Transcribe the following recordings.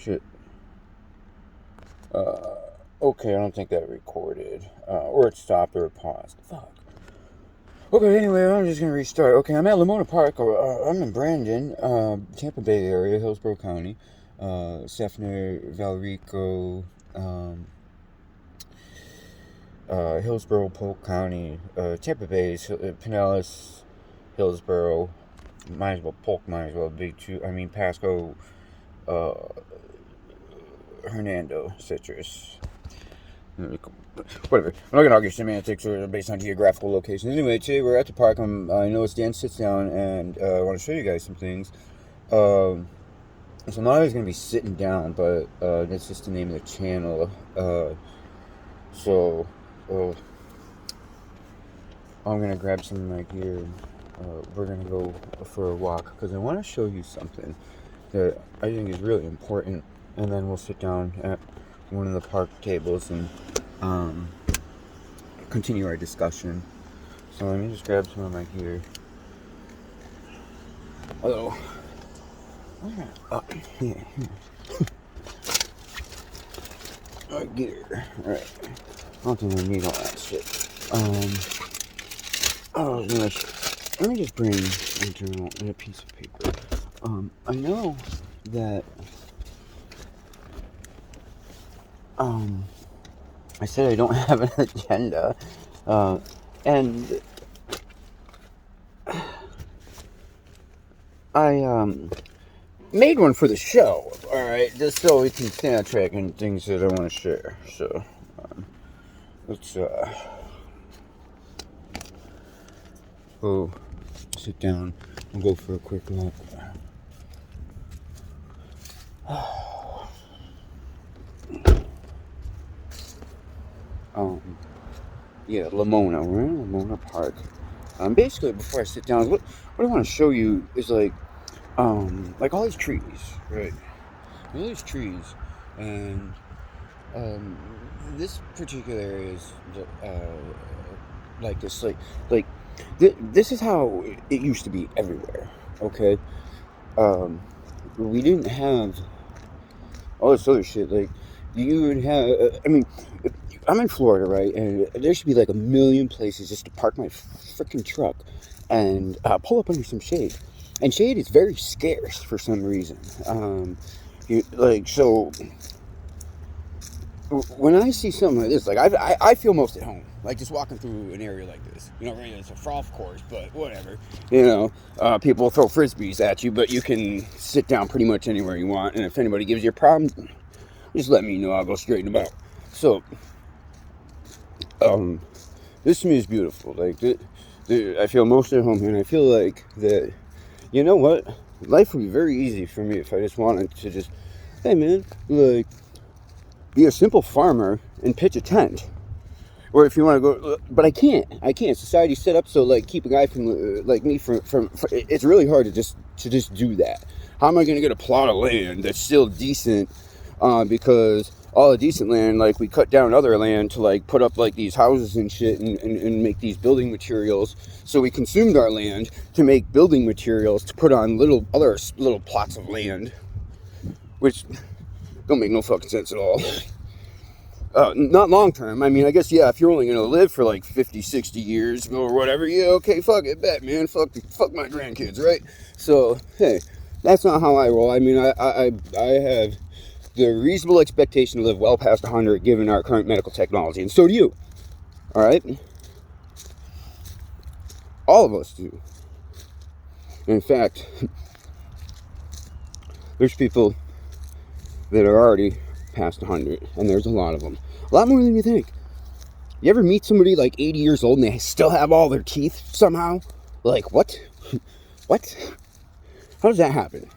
shit. Okay, I don't think that recorded. Or it stopped or it paused. Fuck. Okay, anyway, I'm just gonna restart. Okay, I'm at Lamona Park. I'm in Brandon, Tampa Bay area, Hillsborough County. Sefner, Valrico, Hillsborough, Polk County, Tampa Bay, Pinellas, Hillsborough. Might as well, Polk might as well be too. I mean, Pasco, Hernando, Citrus. Whatever. I'm not gonna argue semantics or based on geographical locations. Anyway, today we're at the park. I know it's Dan Sits Down, and I want to show you guys some things. So I'm not always gonna be sitting down, but that's just the name of the channel. So I'm gonna grab some of my gear. We're gonna go for a walk because I want to show you something that I think is really important, and then we'll sit down at one of the park tables and continue our discussion. So let me just grab some of my gear. Hello. Here. Alright, gear. Alright. I don't think I need all that shit. Oh gosh. Let me just bring a journal and a piece of paper. I know that I said I don't have an agenda, and I made one for the show, alright, just so we can stay on track and things that I want to share. So, let's go sit down and go for a quick walk. Yeah, Lamona. We're in Lamona Park. Basically, before I sit down, what I want to show you is like all these trees, right? All these trees, and this particular area is like this, this is how it used to be everywhere. Okay, we didn't have all this other shit. Like you would have, I'm in Florida, right? And there should be like a million places just to park my freaking truck and pull up under some shade. And shade is very scarce for some reason. So when I see something like this, like I feel most at home. Like just walking through an area like this. You know, right? It's a golf course, but whatever. You know, people throw frisbees at you, but you can sit down pretty much anywhere you want. And if anybody gives you a problem, just let me know. I'll go straighten them out. So. This to me is beautiful. Like, I feel most at home here, and I feel like that, you know what? Life would be very easy for me if I just wanted to just, hey man, like, be a simple farmer and pitch a tent. Or if you want to go, but I can't. Society's set up so, like, keep a guy from, like me from it's really hard to just do that. How am I going to get a plot of land that's still decent, because all the decent land, like, we cut down other land to, like, put up, like, these houses and shit and make these building materials. So we consumed our land to make building materials to put on other little plots of land, which don't make no fucking sense at all. Not long term. I mean, I guess, yeah, if you're only going to live for, like, 50, 60 years or whatever, yeah, okay, fuck it, bet, man. Fuck my grandkids, right? So, hey, that's not how I roll. I mean, I have the reasonable expectation to live well past 100 given our current medical technology, and so do you. All right, all of us do. In fact, there's people that are already past 100, and there's a lot of them, a lot more than you think. You ever meet somebody like 80 years old and they still have all their teeth somehow? Like, what? How does that happen?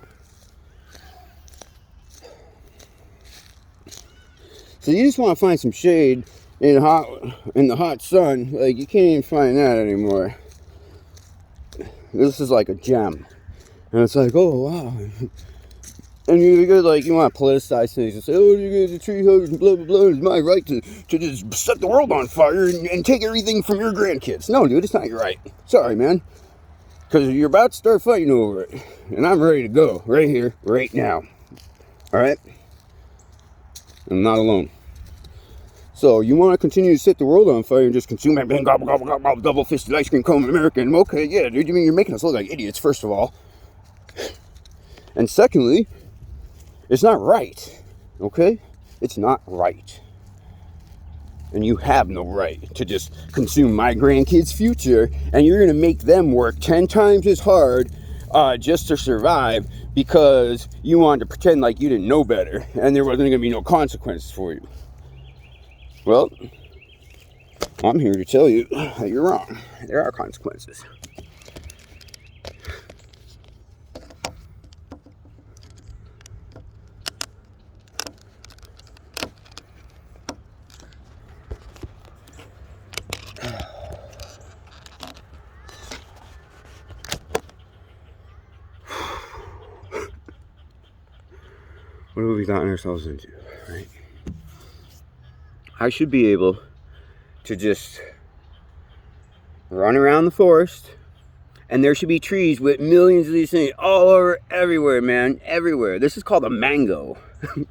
So you just want to find some shade in the hot sun. Like, you can't even find that anymore. This is like a gem. And it's like, oh, wow. And you go, like, you want to politicize things and say, oh, you guys are tree huggers and blah, blah, blah. It's my right to just set the world on fire and take everything from your grandkids. No, dude, it's not your right. Sorry, man. Because you're about to start fighting over it. And I'm ready to go right here, right now. All right? I'm not alone. So you want to continue to set the world on fire and just consume and gobble, gobble, gobble, gobble, double-fisted ice cream cone American. Okay, yeah, dude, you mean you're making us look like idiots, first of all. And secondly, it's not right, okay? It's not right. And you have no right to just consume my grandkids' future, and you're going to make them work 10 times as hard just to survive because you wanted to pretend like you didn't know better and there wasn't going to be no consequences for you. Well, I'm here to tell you that you're wrong. There are consequences. What have we gotten ourselves into, right? I should be able to just run around the forest, and there should be trees with millions of these things all over, everywhere, man, everywhere. This is called a mango,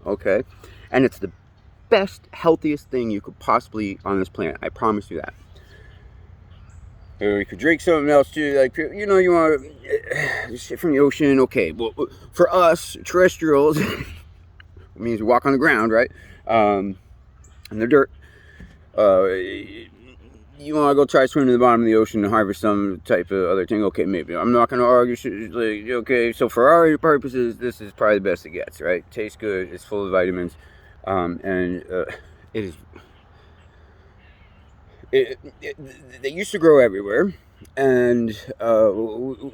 okay? And it's the best, healthiest thing you could possibly eat on this planet. I promise you that. Or you could drink something else too, like, you know, you want shit from the ocean, okay. Well, for us, terrestrials, it means we walk on the ground, right? In the dirt. You want to go try swimming to the bottom of the ocean and harvest some type of other thing? Okay, maybe. I'm not going to argue. Like, okay, so for our purposes, this is probably the best it gets, right? Tastes good. It's full of vitamins. It is... They used to grow everywhere. And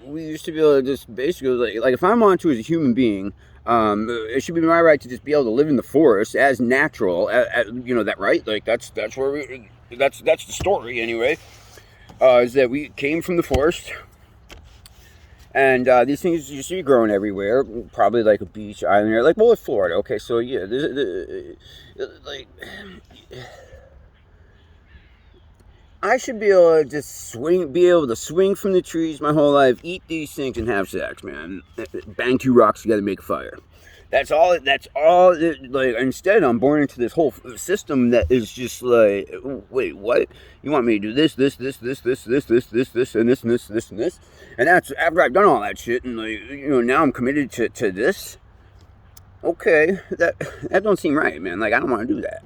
we used to be able to just basically, like if I'm onto as a human being, it should be my right to just be able to live in the forest as natural, you know that, right? Like that's where that's the story anyway. Is that we came from the forest, and these things used to be growing everywhere, probably like a beach island or like, well, it's Florida. Okay, so yeah, like. I should be able to just be able to swing from the trees my whole life, eat these things, and have sex, man. Bang two rocks together, make a fire. That's all. Like, instead, I'm born into this whole system that is just like, wait, what? You want me to do this, and this? And that's after I've done all that shit, and like, you know, now I'm committed to this. Okay, that don't seem right, man. Like, I don't want to do that.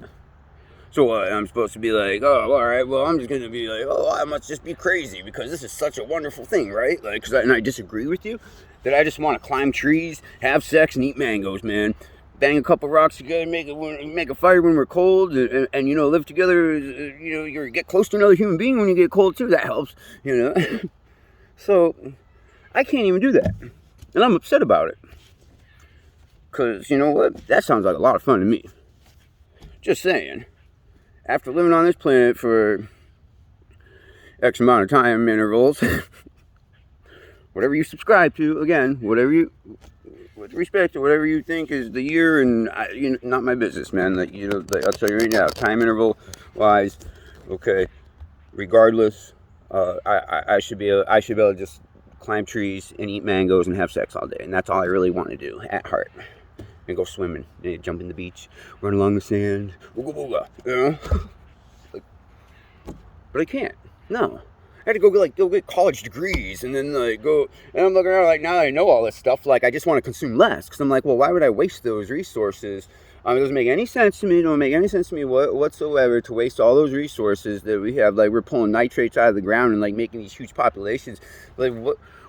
So I'm supposed to be like, oh, all right, well, I'm just going to be like, oh, I must just be crazy because this is such a wonderful thing, right? Like, and I disagree with you that I just want to climb trees, have sex, and eat mangoes, man. Bang a couple rocks together, make a fire when we're cold, and you know, live together. You know, you get close to another human being when you get cold, too. That helps, you know. So I can't even do that. And I'm upset about it. Because, you know what? That sounds like a lot of fun to me. Just saying. After living on this planet for X amount of time intervals, whatever you subscribe to, again, with respect to whatever you think is the year, and you know, not my business, man. Like, you know, like, I'll tell you right now, time interval wise, okay. Regardless, I should be able to just climb trees and eat mangoes and have sex all day, and that's all I really want to do at heart. And go swimming, and jump in the beach, run along the sand, you know? Like, but I can't. No, I had to go get college degrees, and then like go. And I'm looking around like, now that I know all this stuff, like I just want to consume less, because I'm like, well, why would I waste those resources? It doesn't make any sense to me. It don't make any sense to me whatsoever to waste all those resources that we have. Like, we're pulling nitrates out of the ground and like making these huge populations. Like,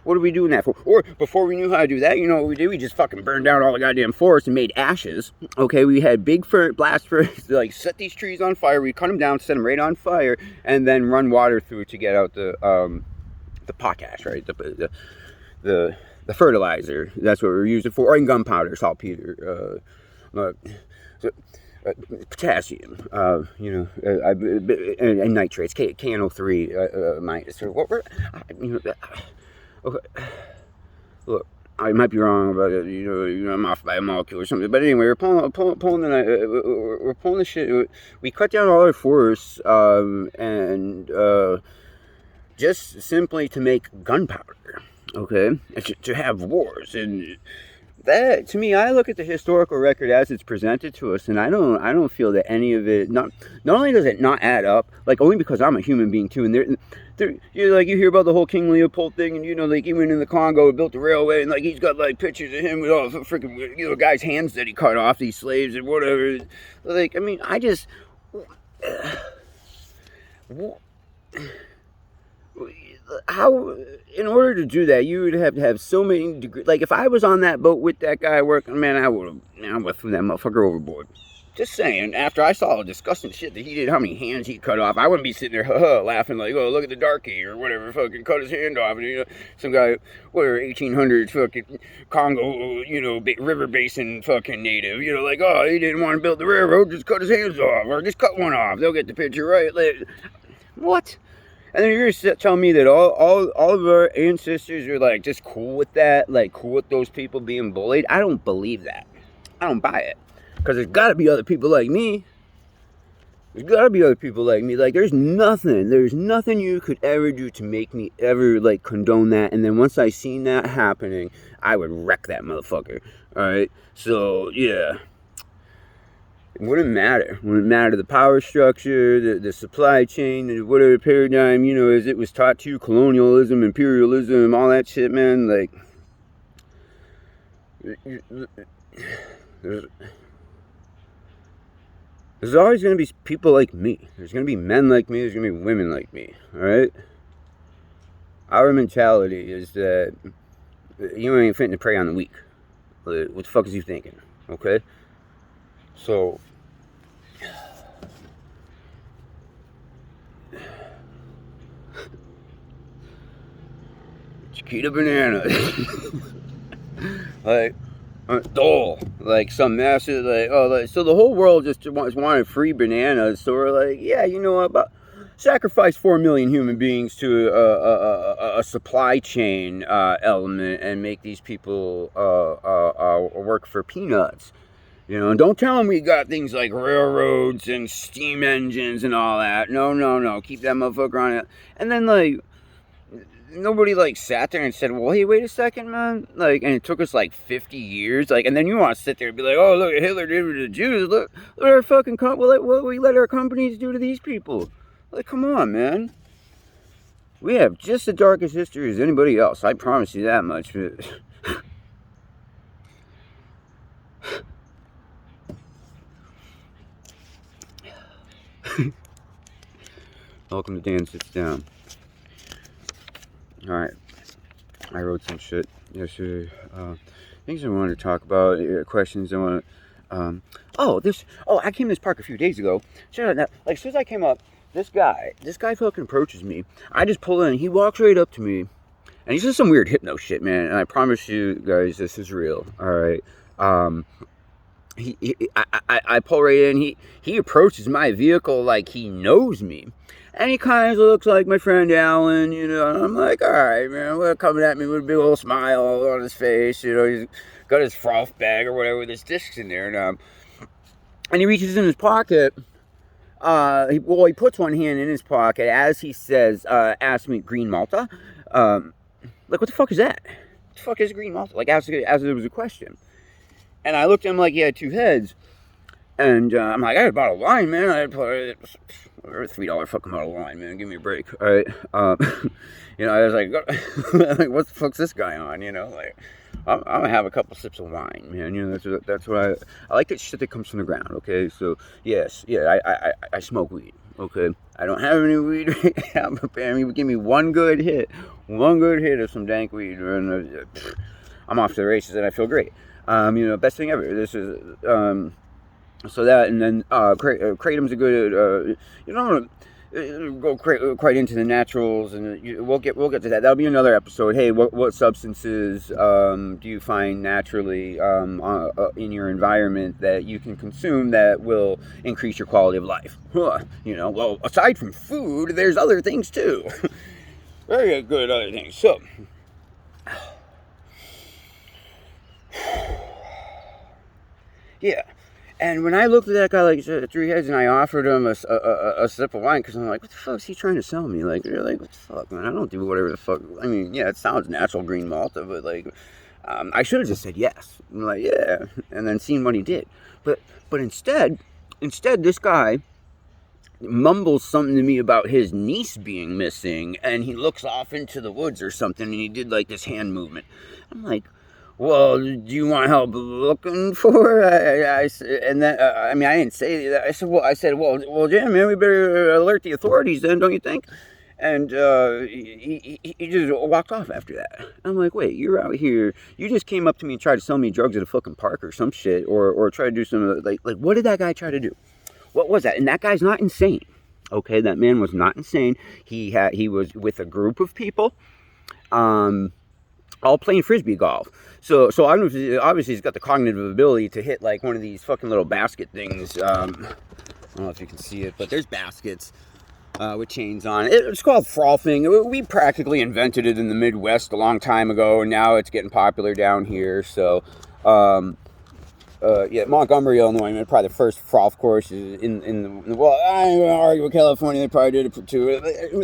what are we doing that for? Or before we knew how to do that, you know what we did? We just fucking burned down all the goddamn forest and made ashes. Okay, we had big blast furnaces, like set these trees on fire. We cut them down, set them right on fire, and then run water through to get out the potash, right? The fertilizer. That's what we were using for. Or gunpowder, saltpeter, potassium, you know, and nitrates, KNO3 minus. Or what? You know. Okay, look, I might be wrong about it. You know, I'm off by a molecule or something. But anyway, we're pulling the shit. We cut down all our forests, and just simply to make gunpowder. Okay, to have wars, and that to me, I look at the historical record as it's presented to us, and I don't feel that any of it. Not only does it not add up, like only because I'm a human being too, and you hear about the whole King Leopold thing, and like he went in the Congo, built the railway, and like he's got like pictures of him with all the freaking guys' hands that he cut off, these slaves and whatever. Like I mean, I just. How, in order to do that, you would have to have so many degrees. Like, if I was on that boat with that guy working, man, I would have threw that motherfucker overboard. Just saying, after I saw all the disgusting shit that he did, how many hands he cut off, I wouldn't be sitting there, laughing like, oh, look at the darky, or whatever, fucking cut his hand off, and, some guy, whatever, 1800s fucking Congo, river basin fucking native, like, oh, he didn't want to build the railroad, just cut his hands off, or just cut one off, they'll get the picture, right? Like, what? And then you're telling me that all of our ancestors are like just cool with that, like cool with those people being bullied. I don't believe that. I don't buy it. Because there's got to be other people like me. There's got to be other people like me. Like there's nothing you could ever do to make me ever like condone that. And then once I seen that happening, I would wreck that motherfucker. All right. So yeah. It wouldn't matter. The power structure, the supply chain, whatever paradigm, as it was taught to you, colonialism, imperialism, all that shit, man. Like, there's always going to be people like me. There's going to be men like me. There's going to be women like me. All right? Our mentality is that you ain't fitting to prey on the weak. What the fuck is you thinking? Okay? So... Chiquita banana. Like, dull. Like, some massive, so the whole world just wanted free bananas. So we're like, yeah, about sacrifice 4 million human beings to a supply chain element and make these people work for peanuts. And don't tell them we got things like railroads and steam engines and all that. No. Keep that motherfucker on it. And then, like, nobody, like, sat there and said, well, hey, wait a second, man. Like, and it took us, like, 50 years. Like, and then you want to sit there and be like, oh, look at Hitler did to the Jews. Look at our fucking, what we let our companies do to these people. Like, come on, man. We have just the darkest history as anybody else. I promise you that much. Welcome to Dan Sits Down. Alright. I wrote some shit yesterday. Things I wanted to talk about, questions I want to... I came to this park a few days ago. Like, as soon as I came up, this guy fucking approaches me. I just pull in, he walks right up to me, and he's just some weird hypno shit, man, and I promise you guys, this is real, alright? I pull right in, he approaches my vehicle like he knows me. And he kind of looks like my friend Alan, and I'm like, all right, man, well, coming at me with a big old smile on his face, he's got his froth bag or whatever with his discs in there, and he reaches in his pocket, he puts one hand in his pocket as he says, ask me, green Malta? Like, what the fuck is that? What the fuck is green Malta? Like, as it was a question. And I looked at him like he had two heads. And I'm like, I had a bottle of wine, man. I had a $3 fucking bottle of wine, man. Give me a break. All right. I was like, what the fuck's this guy on? Like, I'm going to have a couple sips of wine, man. That's what I like that shit that comes from the ground, okay? So, yes, yeah, I smoke weed, okay? I don't have any weed right now, but man, give me one good hit of some dank weed, and I'm off to the races, and I feel great. Best thing ever. This is, so that, and then, Kratom's a good, you don't want to go quite into the naturals, and we'll get to that. That'll be another episode. Hey, what substances, do you find naturally, in your environment that you can consume that will increase your quality of life? Well, aside from food, there's other things too. Very good other things. So, yeah, and when I looked at that guy like three heads, and I offered him a sip of wine, because I'm like, what the fuck is he trying to sell me? Like, you're like, what the fuck, man? I don't do whatever the fuck. I mean, yeah, it sounds natural green Malta, but like, I should have just said yes. I'm like, yeah, and then seen what he did. But instead, this guy mumbles something to me about his niece being missing, and he looks off into the woods or something, and he did like this hand movement. I'm like, well, do you want help looking for her? And then I mean, I didn't say that. I said, well, yeah, man, we better alert the authorities then, don't you think? And he just walked off after that. I'm like, wait, you're out here. You just came up to me and tried to sell me drugs at a fucking park or some shit, or try to do some like what did that guy try to do? What was that? And that guy's not insane. Okay, that man was not insane. He was with a group of people, all playing frisbee golf. So I don't know if obviously he's got the cognitive ability to hit like one of these fucking little basket things. I don't know if you can see it, but there's baskets with chains on it. It's called frolfing. We practically invented it in the Midwest a long time ago, and now it's getting popular down here. So, yeah, Montgomery, Illinois, probably the first froth course in the well, I ain't gonna argue with California. They probably did it too.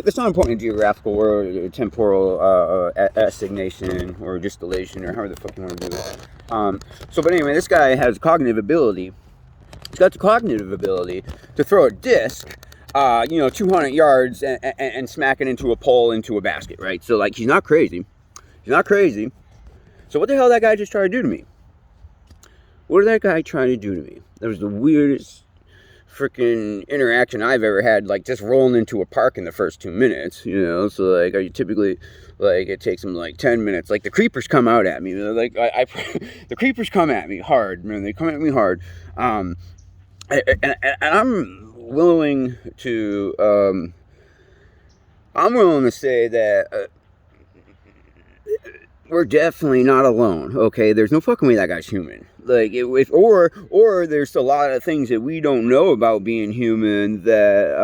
It's not important in geographical or temporal assignation or distillation or however the fuck you want to do it. But anyway, this guy has cognitive ability. He's got the cognitive ability to throw a disc 200 yards and smack it into a pole, into a basket, right? So, like, he's not crazy. He's not crazy. So what the hell did that guy just try to do to me? What did that guy try to do to me? That was the weirdest freaking interaction I've ever had, like, just rolling into a park in the first 2 minutes, So, like, I typically, like, it takes them, like, 10 minutes. Like, the creepers come out at me. Like, the creepers come at me hard, man. They come at me hard. And I'm willing to say that we're definitely not alone. Okay, there's no fucking way that guy's human. Like, or there's a lot of things that we don't know about being human that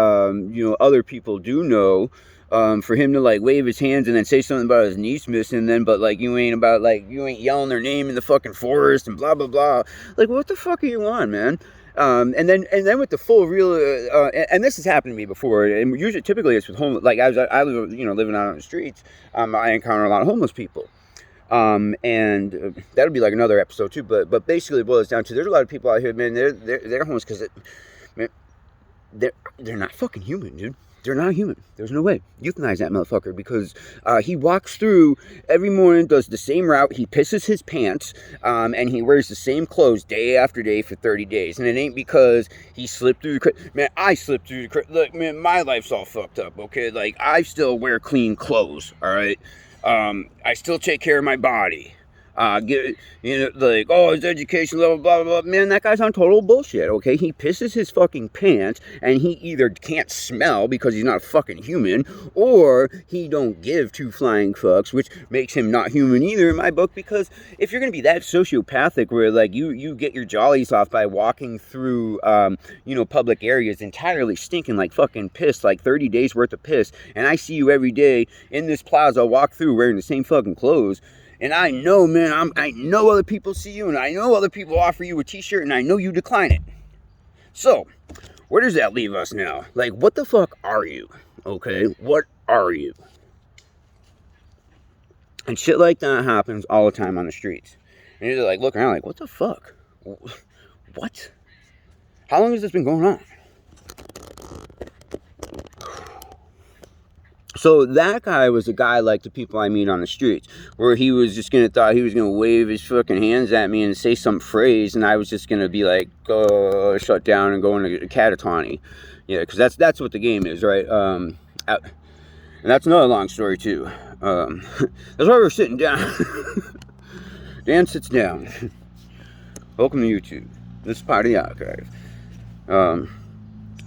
other people do know. For him to like wave his hands and then say something about his niece missing, then but like you ain't yelling their name in the fucking forest and blah blah blah. Like, what the fuck are you on, man? And then with the full real, and this has happened to me before, and usually typically it's with homeless. Like, I was living out on the streets, I encounter a lot of homeless people, and that'll be like another episode too. But basically it boils down to there's a lot of people out here, man. They're homeless because they're not fucking human, dude. They're not human. There's no way. Euthanize that motherfucker because he walks through every morning, does the same route. He pisses his pants, and he wears the same clothes day after day for 30 days. And it ain't because he slipped through the... Man, I slipped through the... Look, man, my life's all fucked up, okay? Like, I still wear clean clothes, all right? I still take care of my body. Like, oh, his education level, blah, blah, blah. Man, that guy's on total bullshit, okay? He pisses his fucking pants, and he either can't smell because he's not a fucking human, or he don't give two flying fucks, which makes him not human either in my book, because if you're gonna be that sociopathic where, like, you get your jollies off by walking through, public areas entirely stinking like fucking piss, like 30 days worth of piss, and I see you every day in this plaza walk through wearing the same fucking clothes, and I know, man, I know other people see you, and I know other people offer you a t-shirt, and I know you decline it. So, where does that leave us now? Like, what the fuck are you? Okay, what are you? And shit like that happens all the time on the streets. And you're like looking around like, what the fuck? What? How long has this been going on? So that guy was a guy like the people I meet on the streets, where he was just thought he was gonna wave his fucking hands at me and say some phrase, and I was just gonna be like, shut down and go into catatony. Yeah, because that's what the game is, right? And that's another long story too. That's why we're sitting down. Dan sits down. Welcome to YouTube. This is part of the archive.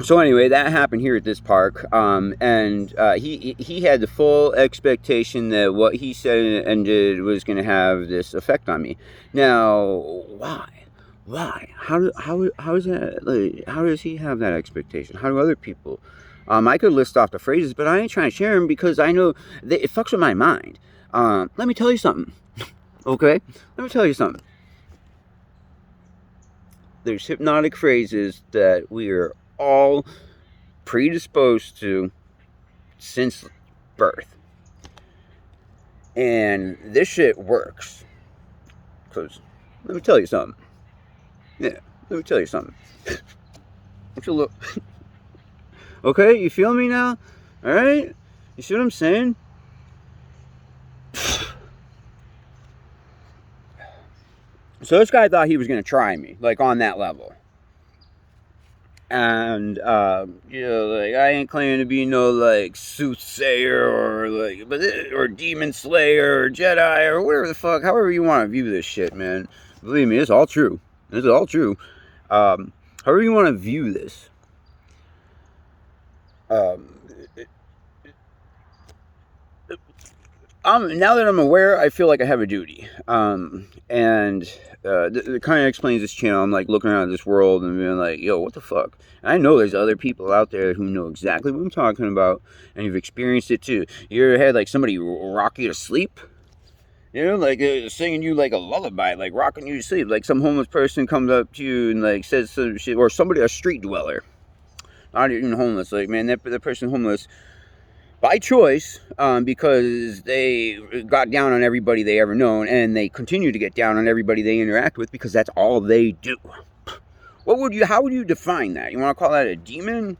So anyway, that happened here at this park, and he had the full expectation that what he said and did was going to have this effect on me. Now, why? How is that? Like, how does he have that expectation? How do other people? I could list off the phrases, but I ain't trying to share them because I know that it fucks with my mind. Let me tell you something. Okay, let me tell you something. There's hypnotic phrases that we are all predisposed to since birth, and this shit works. because let me tell you something. Yeah, let me tell you something. Don't you look? Okay, you feel me now? All right, you see what I'm saying? So this guy thought he was gonna try me, like on that level. And like I ain't claiming to be no like soothsayer or like, or demon slayer or Jedi or whatever the fuck, however you want to view this shit, man. Believe me, it's all true. This is all true. However you want to view this. Now that I'm aware, I feel like I have a duty. It kind of explains this channel. I'm like looking around this world and being like, yo, what the fuck? And I know there's other people out there who know exactly what I'm talking about, and you've experienced it too. You ever had like somebody rock you to sleep? You know, like singing you like a lullaby, like rocking you to sleep. Like some homeless person comes up to you and like says some shit, or somebody, a street dweller, not even homeless. Like, man, that person homeless by choice, because they got down on everybody they ever known, and they continue to get down on everybody they interact with because that's all they do. How would you define that? You want to call that a demon?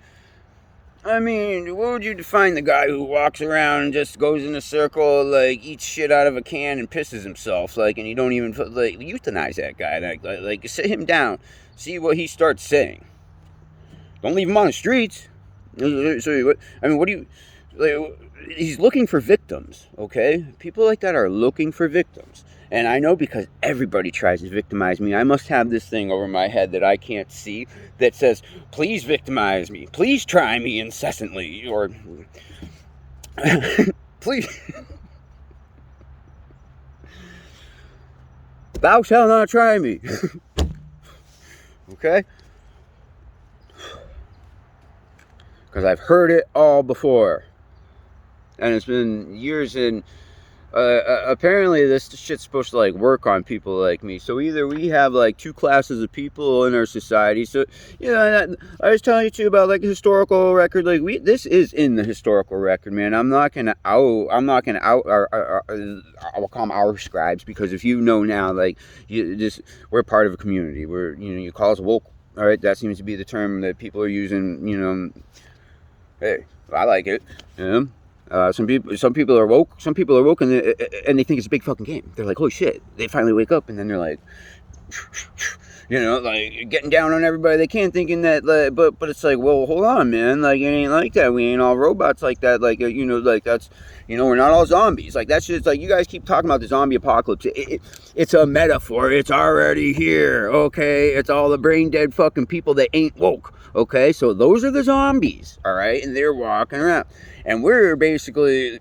I mean, what would you define the guy who walks around and just goes in a circle, like, eats shit out of a can and pisses himself, like, and you don't even, like, euthanize that guy, like sit him down, see what he starts saying. Don't leave him on the streets. So, I mean, what do you... Like, he's looking for victims, okay? People like that are looking for victims. And I know because everybody tries to victimize me. I must have this thing over my head that I can't see that says, please victimize me. Please try me incessantly. Or, please. Thou shalt not try me. Okay? Because I've heard it all before. And it's been years, and apparently this shit's supposed to like work on people like me. So either we have like two classes of people in our society. So I was telling you too about like historical record. Like this is in the historical record, man. I'm not gonna out our I'll call them our scribes, because if you know now, like we're part of a community. You call us woke. All right, that seems to be the term that people are using. Hey, I like it. Some people are woke. Some people are woke, and they think it's a big fucking game. They're like, holy shit! They finally wake up, and then they're like, like getting down on everybody they can, thinking that. But it's like, well, hold on, man. Like it ain't like that. We ain't all robots like that. Like like that's. We're not all zombies. Like that's just like you guys keep talking about the zombie apocalypse. It's a metaphor. It's already here. Okay, it's all the brain dead fucking people that ain't woke. Okay, so those are the zombies. All right, and they're walking around. And we're basically,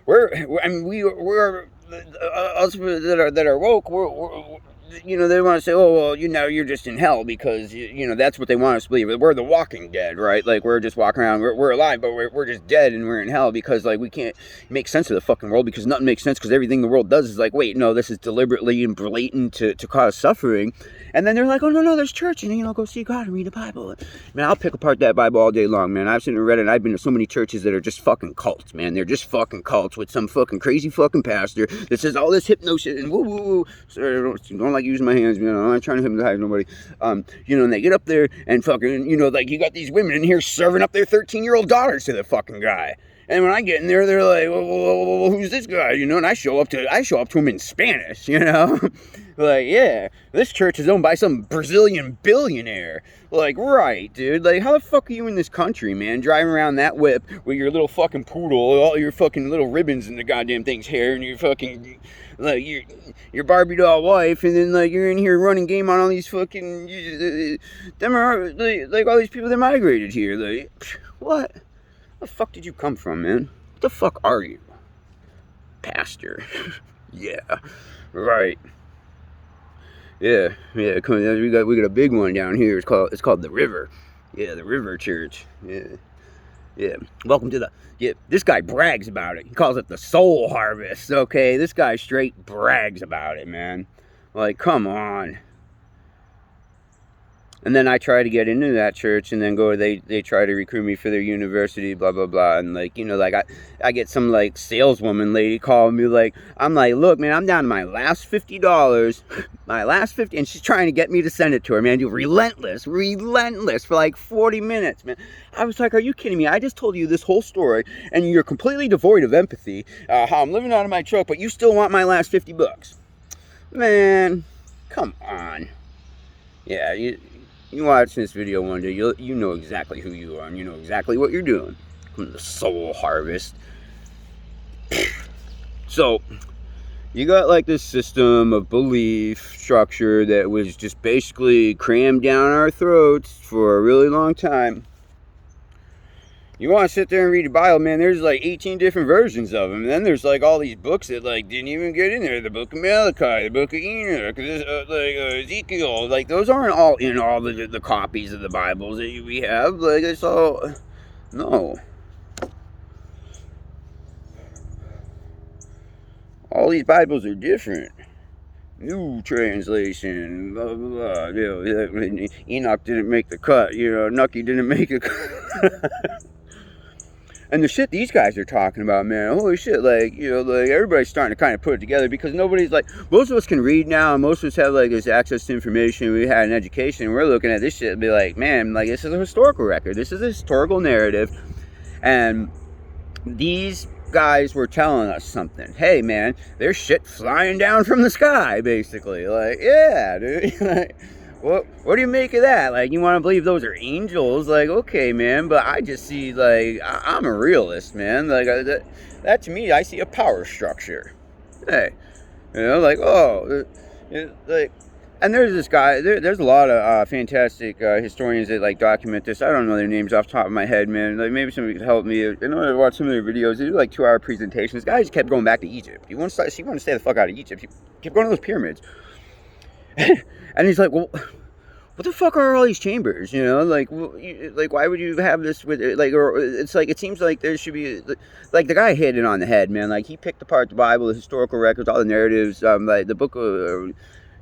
we're us that are woke. They want to say, oh well, you're just in hell because that's what they want us to believe. We're the Walking Dead, right? Like we're just walking around, we're alive, but we're just dead and we're in hell because like we can't make sense of the fucking world because nothing makes sense because everything the world does is like, wait, no, this is deliberately and blatant to cause suffering. And then they're like, oh no, there's church, and go see God and read the Bible. Man, I'll pick apart that Bible all day long, man. I've seen and read it, and I've been to so many churches that are just fucking cults, man. They're just fucking cults with some fucking crazy fucking pastor that says all this hypnosis and woo woo woo. Sorry, I don't like using my hands, man. I'm not trying to hypnotize nobody. And they get up there and fucking, like you got these women in here serving up their 13-year-old daughters to the fucking guy. And when I get in there, they're like, well, who's this guy? And I show up to him in Spanish, Like, yeah, this church is owned by some Brazilian billionaire. Like, right, dude. Like, how the fuck are you in this country, man? Driving around that whip with your little fucking poodle, all your fucking little ribbons in the goddamn thing's hair, and your fucking, like, your Barbie doll wife, and then, like, you're in here running game on all these fucking, like, all these people that migrated here. Like, what? Where the fuck did you come from, man? What the fuck are you? Pastor. Yeah, right. Yeah. We got a big one down here. It's called the River. Yeah, the River Church. Yeah. Welcome to this guy brags about it. He calls it the Soul Harvest. Okay, this guy straight brags about it, man. Like, come on. And then I try to get into that church, and then they try to recruit me for their university, blah, blah, blah. And, like, you know, like, I get some, like, saleswoman lady calling me, like, I'm like, look, man, I'm down to my last $50, my last 50, and she's trying to get me to send it to her, man. You're relentless for, like, 40 minutes, man. I was like, are you kidding me? I just told you this whole story, and you're completely devoid of empathy, how I'm living out of my truck, but you still want my last $50. Man, come on. Yeah, you watch this video one day, you know exactly who you are, and you know exactly what you're doing. From the soul harvest. So, you got like this system of belief structure that was just basically crammed down our throats for a really long time. You want to sit there and read the Bible, man, there's like 18 different versions of them. And then there's like all these books that like didn't even get in there. The book of Malachi, the book of Enoch, Ezekiel. Like those aren't all in all the copies of the Bibles that we have. Like it's all, no. All these Bibles are different. New translation, blah, blah, blah. You know, Enoch didn't make the cut. You know, Nucky didn't make a cut. And the shit these guys are talking about, man, holy shit, like, you know, like, everybody's starting to kind of put it together because nobody's, like, most of us can read now, and most of us have, like, this access to information, we had an education, and we're looking at this shit and be like, man, like, this is a historical record, this is a historical narrative, and these guys were telling us something. Hey, man, there's shit flying down from the sky, basically, like, yeah, dude, like, what do you make of that? Like, you want to believe those are angels? Like, okay, man, but I just see, like, I'm a realist, man. Like, that to me, I see a power structure. Hey, you know, like, oh, like, and there's this guy, there's a lot of fantastic historians that, like, document this. I don't know their names off the top of my head, man. Like, maybe somebody could help me. You know, I watched some of their videos. They do, like, 2-hour presentations. Guys just kept going back to Egypt. You want to stay the fuck out of Egypt. You kept going to those pyramids. And he's like, well, what the fuck are all these chambers? You know, like, why would you have this with, like, or it's like, it seems like there should be, like, the guy hit it on the head, man. Like, he picked apart the Bible, the historical records, all the narratives, like, the book of,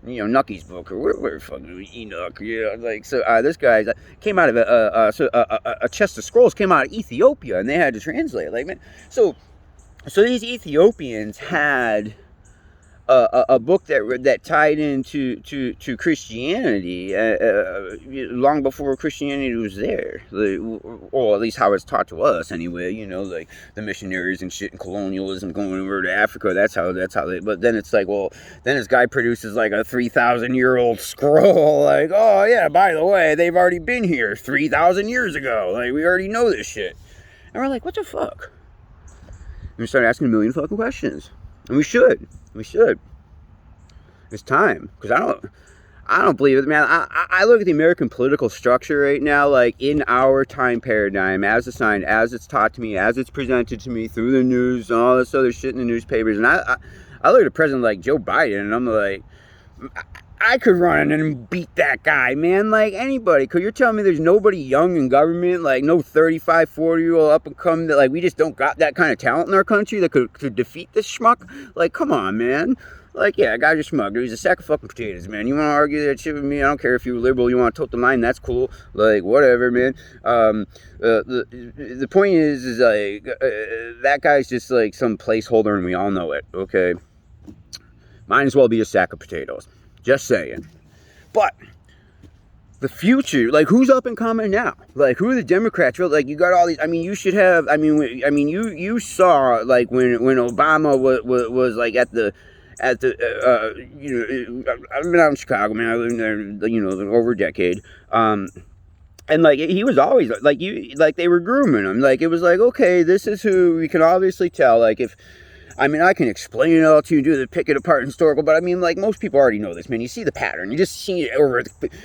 you know, Nucky's book, or where fucking Enoch, yeah, like, so, this guy came out of a chest of scrolls came out of Ethiopia, and they had to translate, like, man, so these Ethiopians had a book that tied into to Christianity long before Christianity was there, like, or at least how it's taught to us anyway. You know, like the missionaries and shit and colonialism going over to Africa. That's how they. But then it's like, well, then this guy produces like a 3,000-year-old scroll. Like, oh yeah, by the way, they've already been here 3,000 years ago. Like, we already know this shit. And we're like, what the fuck? And we start asking a million fucking questions, and we should. It's time, because I don't believe it, man. I look at the American political structure right now, like in our time paradigm, as assigned, as it's taught to me, as it's presented to me through the news and all this other shit in the newspapers. And I look at a president like Joe Biden, and I'm like, I could run in and beat that guy, man, like anybody. Because you're telling me there's nobody young in government, like no 35, 40-year-old up and come, that like we just don't got that kind of talent in our country that could defeat this schmuck? Like, come on, man. Like, yeah, guy's a schmuck, dude. He's a sack of fucking potatoes, man. You want to argue that shit with me? I don't care if you're liberal, you want to tote the line, that's cool. Like, whatever, man. The point is like, that guy's just like some placeholder and we all know it, okay? Might as well be a sack of potatoes. Just saying. But the future, like, who's up and coming now? Like, who are the Democrats? Like, you got all these. I mean, you should have. I mean, you saw like when Obama was like at the you know, I've been out in Chicago, man. I lived there, you know, over a decade. And like he was always like they were grooming him. Like, it was like, okay, this is who we can obviously tell. Like, if. I mean, I can explain it all to you, do the pick it apart historical, but I mean, like, most people already know this, man. You see the pattern. You just see it over.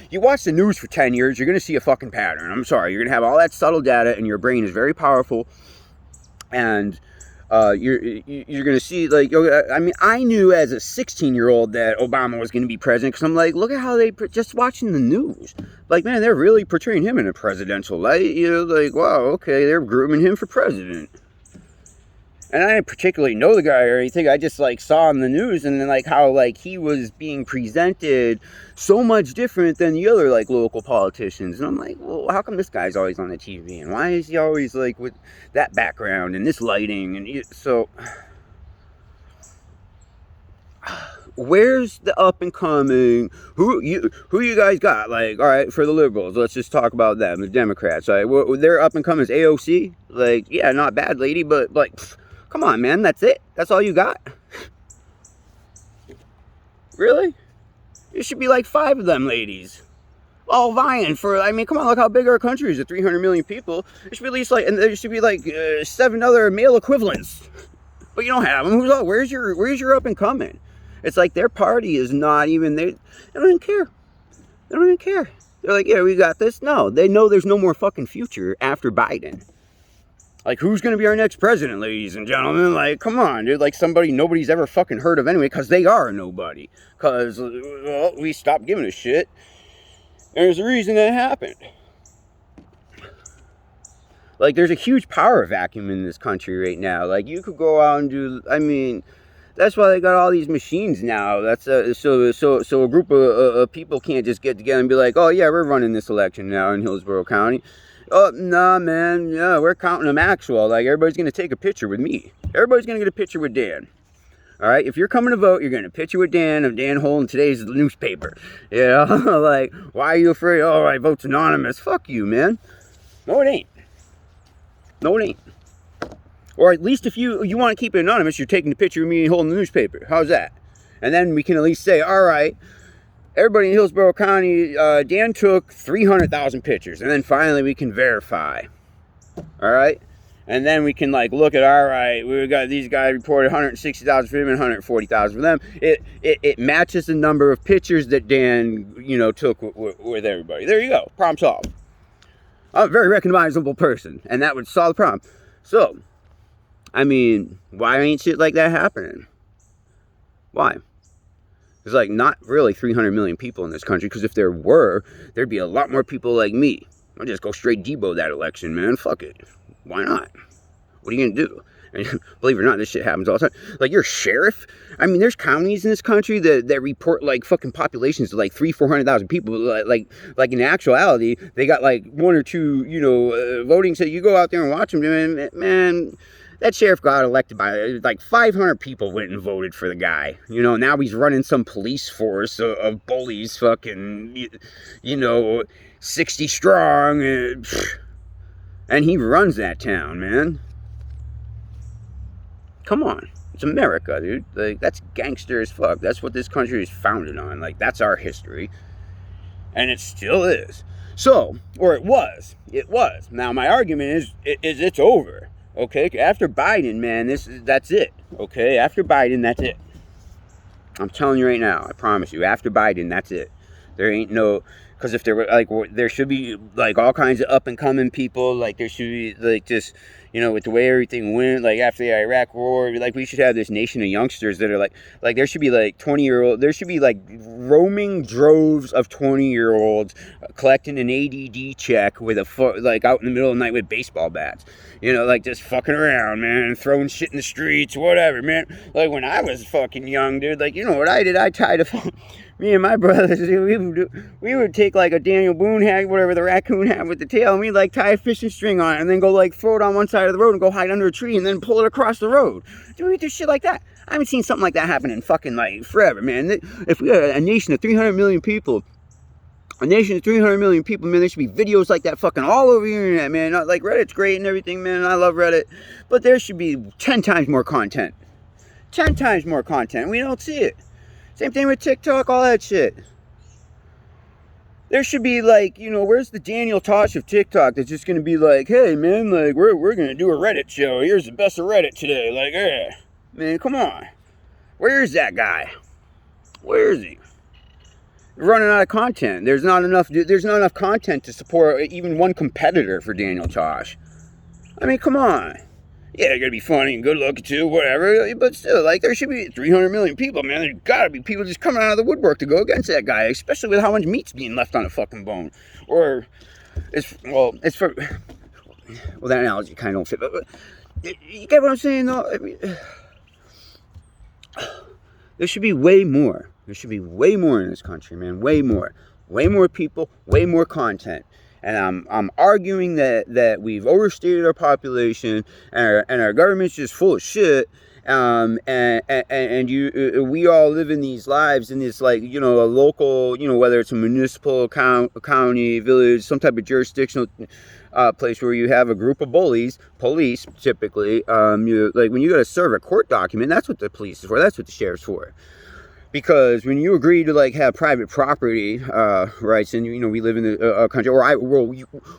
You watch the news for 10 years, you're going to see a fucking pattern. I'm sorry. You're going to have all that subtle data, and your brain is very powerful. And you're going to see, like, I mean, I knew as a 16-year-old that Obama was going to be president, because I'm like, look at how they, just watching the news. Like, man, they're really portraying him in a presidential light. You know, like, wow, okay, they're grooming him for president. And I didn't particularly know the guy or anything. I just like saw on the news and then like how like he was being presented so much different than the other like local politicians. And I'm like, well, how come this guy's always on the TV? And why is he always like with that background and this lighting? And so where's the up and coming? Who you guys got? Like, all right, for the liberals, let's just talk about them. The Democrats, like, their up and coming is AOC. Like, yeah, not bad lady, but like, come on, man, that's it. That's all you got. Really? There should be like 5 of them ladies, all vying for. I mean, come on, look how big our country is. At 300 million people, there should be at least like, and there should be like 7 other male equivalents. But you don't have them. Where's your up and coming? It's like their party is not even, they don't even care. They don't even care. They're like, yeah, we got this. No, they know there's no more fucking future after Biden. Like, who's going to be our next president, ladies and gentlemen? Like, come on, dude. Like, somebody nobody's ever fucking heard of anyway, because they are nobody. Because, well, we stopped giving a shit. And there's a reason that happened. Like, there's a huge power vacuum in this country right now. Like, you could go out and do, I mean, that's why they got all these machines now. That's so a group of people can't just get together and be like, oh yeah, we're running this election now in Hillsborough County. Oh, nah, man, yeah, we're counting them actual. Like, everybody's going to take a picture with me. Everybody's going to get a picture with Dan. All right, if you're coming to vote, you're going to picture with Dan of Dan holding today's newspaper. You know, like, why are you afraid? Oh, my vote's anonymous. Fuck you, man. No, it ain't. No, it ain't. Or at least if you want to keep it anonymous, you're taking a picture of me holding the newspaper. How's that? And then we can at least say, all right, everybody in Hillsborough County, Dan took 300,000 pictures. And then finally we can verify. All right? And then we can like look at, all right, we got these guys reported 160,000 for him and 140,000 for them. It matches the number of pictures that Dan, took with everybody. There you go. Problem solved. I'm a very recognizable person. And that would solve the problem. So, I mean, why ain't shit like that happening? Why? There's like not really 300 million people in this country, because if there were, there'd be a lot more people like me. I'll just go straight Debo that election, man. Fuck it. Why not? What are you gonna do? And believe it or not, this shit happens all the time. Like, your sheriff, I mean, there's counties in this country that report like fucking populations of like 300,000-400,000 people. Like in actuality, they got like 1 or 2, voting. So you go out there and watch them, man. That sheriff got elected by, like, 500 people went and voted for the guy. Now he's running some police force of bullies, fucking, 60 strong. And he runs that town, man. Come on. It's America, dude. Like, that's gangster as fuck. That's what this country is founded on. Like, that's our history. And it still is. So, or it was. It was. Now, my argument is it's over. Okay, after Biden, man, that's it. Okay, after Biden, that's it. I'm telling you right now, I promise you, after Biden, that's it. There ain't no, because if there were, like, there should be, like, all kinds of up-and-coming people, like, there should be, like, just, with the way everything went, like, after the Iraq War, like, we should have this nation of youngsters that are, like, there should be, like, 20-year-old, there should be, like, roaming droves of 20-year-olds collecting an ADD check with like, out in the middle of the night with baseball bats. Like, just fucking around, man, throwing shit in the streets, whatever, man. Like, when I was fucking young, dude, like, what I did? I tied me and my brothers, we would take, like, a Daniel Boone hat, whatever, the raccoon hat with the tail, and we'd, like, tie a fishing string on it, and then go, like, throw it on one side of the road and go hide under a tree, and then pull it across the road. Dude, we do shit like that. I haven't seen something like that happen in fucking, like, forever, man. If we had a nation of 300 million people, man, there should be videos like that fucking all over the internet, man. Like, Reddit's great and everything, man. I love Reddit. But there should be 10 times more content. 10 times more content. We don't see it. Same thing with TikTok, all that shit. There should be, like, where's the Daniel Tosh of TikTok that's just going to be like, hey, man, like, we're going to do a Reddit show. Here's the best of Reddit today. Like, man, come on. Where's that guy? Where is he? Running out of content. There's not enough content to support even one competitor for Daniel Tosh. I mean, come on. Yeah, they're gonna be funny and good looking too, whatever. But still, like, there should be 300 million people, man. There's gotta be people just coming out of the woodwork to go against that guy, especially with how much meat's being left on a fucking bone. Or, that analogy kind of don't fit. But You get what I'm saying, though? I mean, there should be way more. There should be way more in this country, man. Way more. Way more people, way more content. And I'm arguing that we've overstated our population, and our government's just full of shit. We all live in these lives in this, like, you know, a local, you know, whether it's a municipal, county, village, some type of jurisdictional place where you have a group of bullies, police typically. Like when you go to serve a court document, that's what the police is for. That's what the sheriff's for. Because when you agree to, like, have private property rights, and, you know, we live in a country,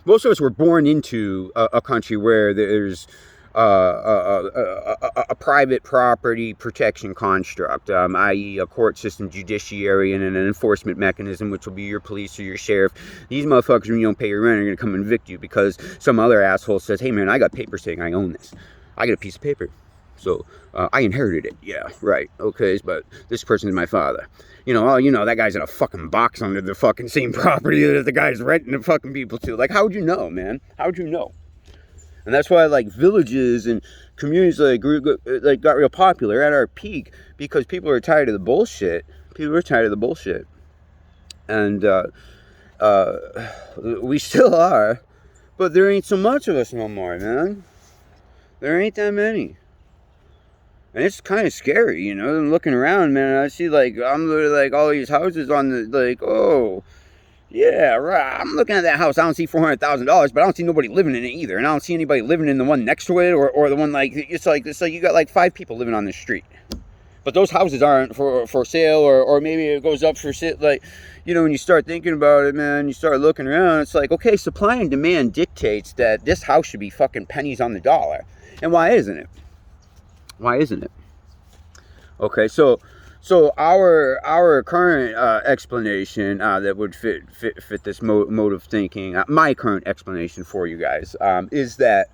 most of us were born into a country where there's a private property protection construct, i.e. a court system, judiciary, and an enforcement mechanism, which will be your police or your sheriff. These motherfuckers, when you don't pay your rent, are going to come and evict you because some other asshole says, hey man, I got paper saying I own this. I got a piece of paper. So I inherited it. Yeah, right. Okay, but this person is my father. You know, that guy's in a fucking box under the fucking same property that the guy's renting the fucking people to. Like, how would you know, man? How would you know? And that's why, like, villages and communities got real popular at our peak, because people are tired of the bullshit. People are tired of the bullshit. And we still are, but there ain't so much of us no more, man. There ain't that many. And it's kind of scary, you know. I'm looking around, man, and I see, like, I'm literally, like, all these houses on the, like, oh, yeah, right. I'm looking at that house. I don't see $400,000, but I don't see nobody living in it either. And I don't see anybody living in the one next to it, or the one, like, it's like you got, like, 5 people living on the street. But those houses aren't for sale, or maybe it goes up for sale. Like, you know, when you start thinking about it, man, you start looking around, it's like, okay, supply and demand dictates that this house should be fucking pennies on the dollar. And why isn't it? Why isn't it? Okay, so our current explanation that would fit this mode of thinking, my current explanation for you guys, is that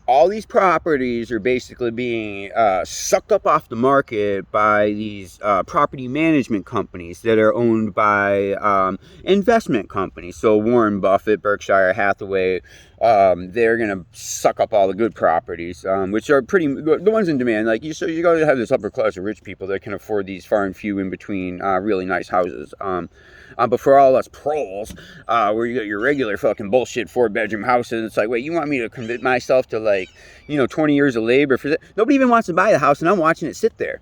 all these properties are basically being sucked up off the market by these property management companies that are owned by investment companies. So Warren Buffett, Berkshire Hathaway, they're going to suck up all the good properties, which are the ones in demand. Like, so you got to have this upper class of rich people that can afford these far and few in between really nice houses. But for all us proles, where you got your regular fucking bullshit 4-bedroom houses, it's like, wait, you want me to commit myself to, like, 20 years of labor for that? Nobody even wants to buy the house, and I'm watching it sit there.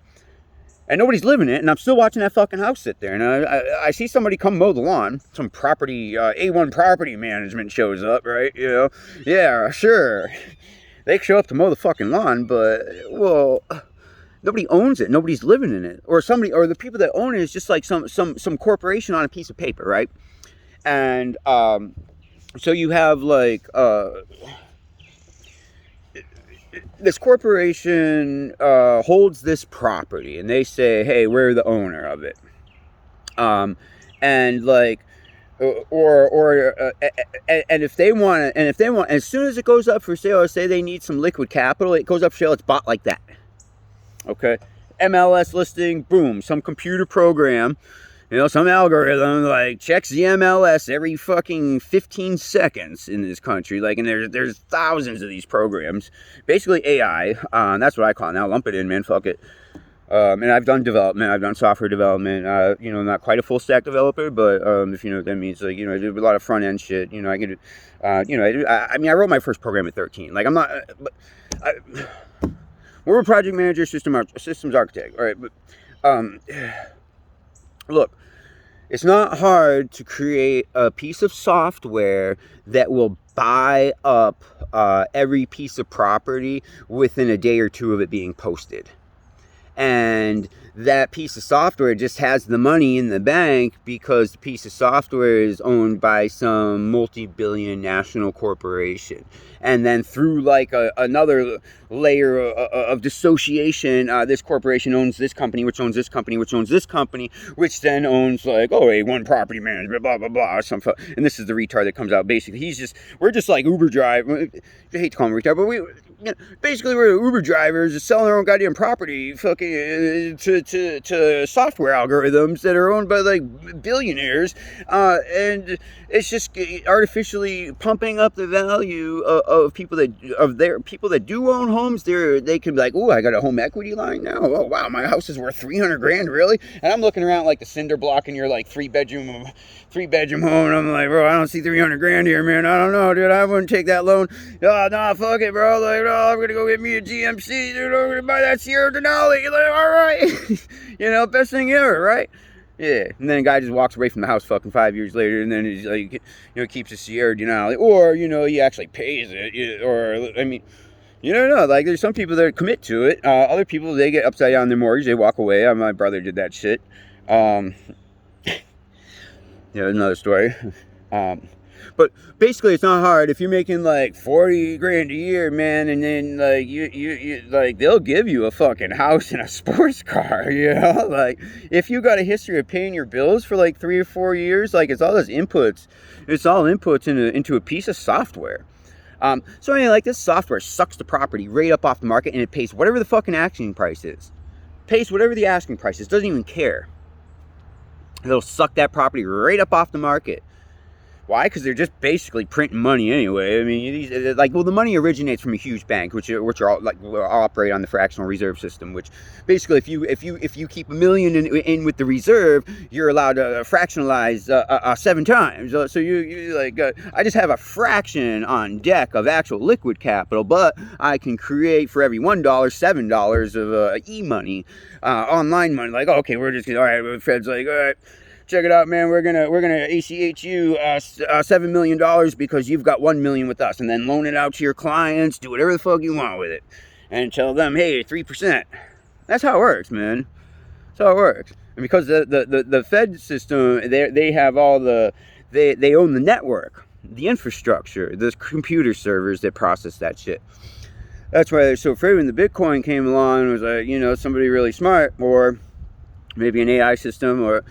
And nobody's living in it, and I'm still watching that fucking house sit there. And I see somebody come mow the lawn. Some property, A1 property management shows up, right? You know? Yeah, sure. They show up to mow the fucking lawn, but, well, nobody owns it. Nobody's living in it. Or the people that own it is just like some corporation on a piece of paper, right? And so you have, like, this corporation holds this property, and they say, hey, we're the owner of it. And, like, and if they want, as soon as it goes up for sale, or say they need some liquid capital, it goes up for sale, it's bought like that. Okay, MLS listing, boom, some computer program, some algorithm, like, checks the MLS every fucking 15 seconds in this country. Like, and there's thousands of these programs, basically AI. That's what I call it now. Lump it in, man. Fuck it. And I've done development. I've done software development. Not quite a full stack developer, but if you know what that means, like, I do a lot of front end shit. I can do, I wrote my first program at 13. Like, I'm not, we're a project manager, systems architect. All right, but look, it's not hard to create a piece of software that will buy up every piece of property within a day or two of it being posted. And that piece of software just has the money in the bank because the piece of software is owned by some multi-billion national corporation. And then through, like, another layer of dissociation, this corporation owns this company, which owns this company, which owns this company, which then owns, like, A1 property management, blah, blah, blah. And this is the retard that comes out. Basically, we're just like Uber drive. I hate to call him retard, but basically we're Uber drivers just selling our own goddamn property fucking to software algorithms that are owned by like billionaires, and it's just artificially pumping up the value of people that do own homes. They can be like, oh, I got a home equity line now. Oh wow, my house is worth $300,000, really? And I'm looking around like the cinder block in your like three bedroom home, and I'm like, bro, I don't see $300,000 here, man. I don't know, dude. I wouldn't take that loan. Oh, nah, fuck it, bro. Like, no, I'm gonna go get me a GMC, dude. I'm gonna buy that Sierra Denali. You're like, all right, best thing ever, right? Yeah, and then a guy just walks away from the house fucking 5 years later, and then he's like, keeps a Sierra Denali, or he actually pays it, or I mean, you don't know. Like, there's some people that commit to it. Other people, they get upside down on their mortgage, they walk away. My brother did that shit. Another story. But basically, it's not hard if you're making like $40,000 a year, man, and then like you like they'll give you a fucking house and a sports car, Like, if you got a history of paying your bills for like 3 or 4 years, like it's all inputs into a piece of software. So anyway, like this software sucks the property right up off the market, and it pays whatever the fucking asking price is. Pays whatever the asking price is. Doesn't even care. It'll suck that property right up off the market. Why? Because they're just basically printing money anyway. I mean, the money originates from a huge bank, which are all like operate on the fractional reserve system. Which basically, if you keep $1 million in with the reserve, you're allowed to fractionalize 7 times. So I just have a fraction on deck of actual liquid capital, but I can create for every $1 $7 of e-money, online money. Like, okay, we're just all right. Fed's like, all right. Check it out, man. We're gonna ACH you $7 million because you've got $1 million with us, and then loan it out to your clients. Do whatever the fuck you want with it, and tell them, hey, 3%. That's how it works, man. That's how it works. And because the Fed system, they have all they own the network, the infrastructure, the computer servers that process that shit. That's why they're so afraid when the Bitcoin came along. It was like, somebody really smart, or maybe an AI system, or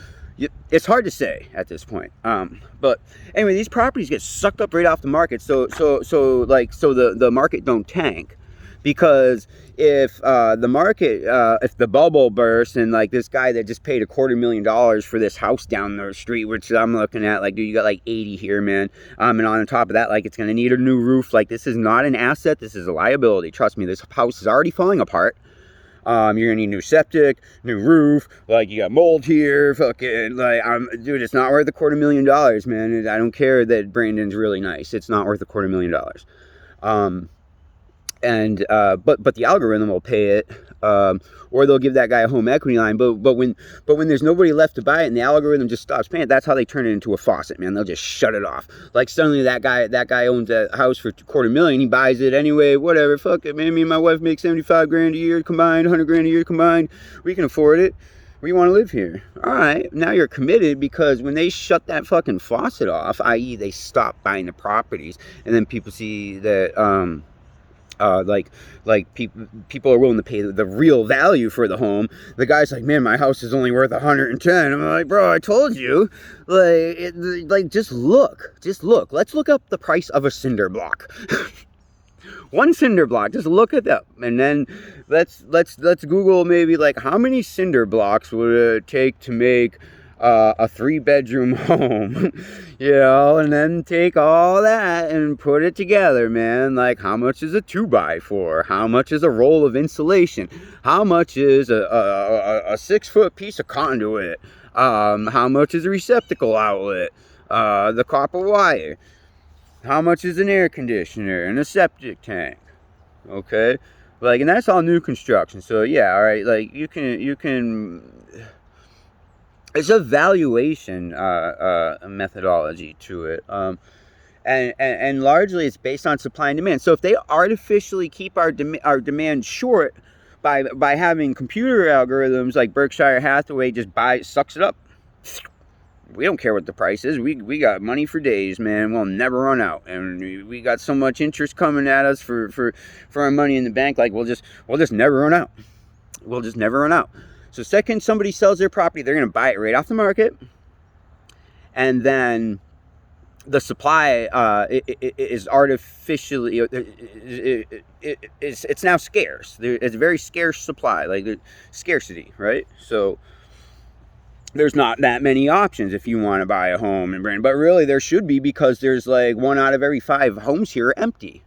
it's hard to say at this point. But anyway, these properties get sucked up right off the market. So the market don't tank, because if the market, if the bubble bursts and like this guy that just paid $250,000 for this house down the street, which I'm looking at, like, dude, you got like 80 here, man. And on top of that, like, it's going to need a new roof. Like, this is not an asset. This is a liability. Trust me, this house is already falling apart. You're gonna need new septic, new roof, like, you got mold here, fucking, like, dude, it's not worth $250,000, man. I don't care that Brandon's really nice. It's not worth $250,000. But the algorithm will pay it, or they'll give that guy a home equity line. But when there's nobody left to buy it and the algorithm just stops paying it, that's how they turn it into a faucet, man. They'll just shut it off. Like, suddenly that guy owns a house for $250,000. He buys it anyway. Whatever, fuck it, man. Me and my wife make $75,000 a year combined, $100,000 a year combined. We can afford it. We want to live here. All right, now you're committed, because when they shut that fucking faucet off, i.e., they stop buying the properties, and then people see that people are willing to pay the real value for the home. The guy's like, man, my house is only worth 110. I'm like, bro, I told you. Just look. Let's look up the price of a cinder block. One cinder block. Just look it up, and then let's Google maybe like how many cinder blocks would it take to make a 3-bedroom home, and then take all that and put it together, man. Like, how much is a 2x4? How much is a roll of insulation? How much is a 6-foot piece of conduit? How much is a receptacle outlet? The copper wire? How much is an air conditioner and a septic tank? Okay, like, and that's all new construction. So yeah, all right, like, you can. It's a valuation methodology to it, and largely it's based on supply and demand. So if they artificially keep our demand short by having computer algorithms like Berkshire Hathaway just sucks it up, we don't care what the price is. We got money for days, man. We'll never run out, and we got so much interest coming at us for our money in the bank. Like, we'll just never run out. We'll just never run out. So second somebody sells their property, they're going to buy it right off the market. And then the supply is artificially it's now scarce. It's a very scarce supply, like scarcity, right? So there's not that many options if you want to buy a home in Brandon, but really there should be, because there's like 1 out of every 5 homes here are empty.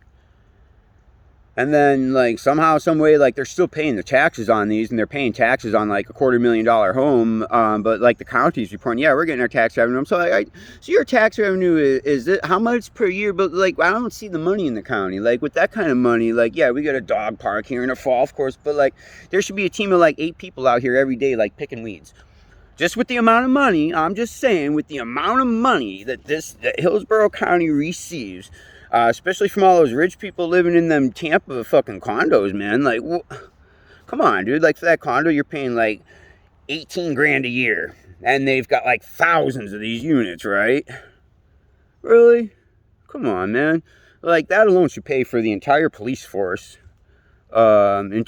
And then, like, somehow, some way, like, they're still paying the taxes on these, and they're paying taxes on, like, a $250,000 home, but, like, the county's reporting, yeah, we're getting our tax revenue. So, so your tax revenue is it, how much per year? But, like, I don't see the money in the county. Like, with that kind of money, like, yeah, we got a dog park here in the fall, of course, but, like, there should be a team of, like, 8 people out here every day, like, picking weeds. Just with the amount of money, I'm just saying, with the amount of money that Hillsborough County receives, especially from all those rich people living in them Tampa fucking condos, man. Like, come on, dude. Like, for that condo, you're paying like 18 grand a year, and they've got like thousands of these units, right? Really? Come on, man. Like, that alone should pay for the entire police force. I'm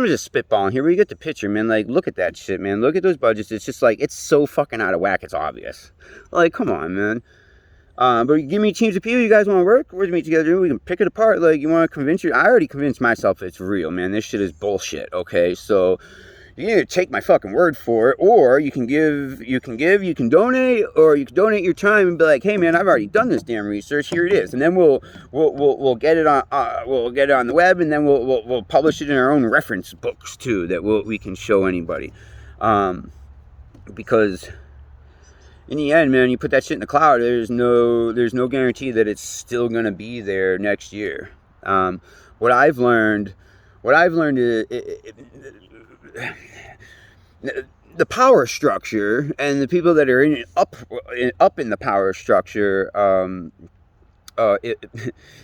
just spitballing here, but you get the picture, man. Like, look at that shit, man. Look at those budgets. It's just like, it's so fucking out of whack, it's obvious. Like, come on, man. But give me teams of people. You guys want to work with me together? We can pick it apart. Like, you want to convince you? I already convinced myself it's real, man. This shit is bullshit. Okay, so you can either take my fucking word for it, or you can donate, or you can donate your time and be like, hey, man, I've already done this damn research. Here it is, and then we'll get it on the web, and then we'll publish it in our own reference books too, that we can show anybody, because in the end, man, you put that shit in the cloud, there's no guarantee that it's still gonna be there next year. What I've learned is the power structure, and the people that are up in the power structure,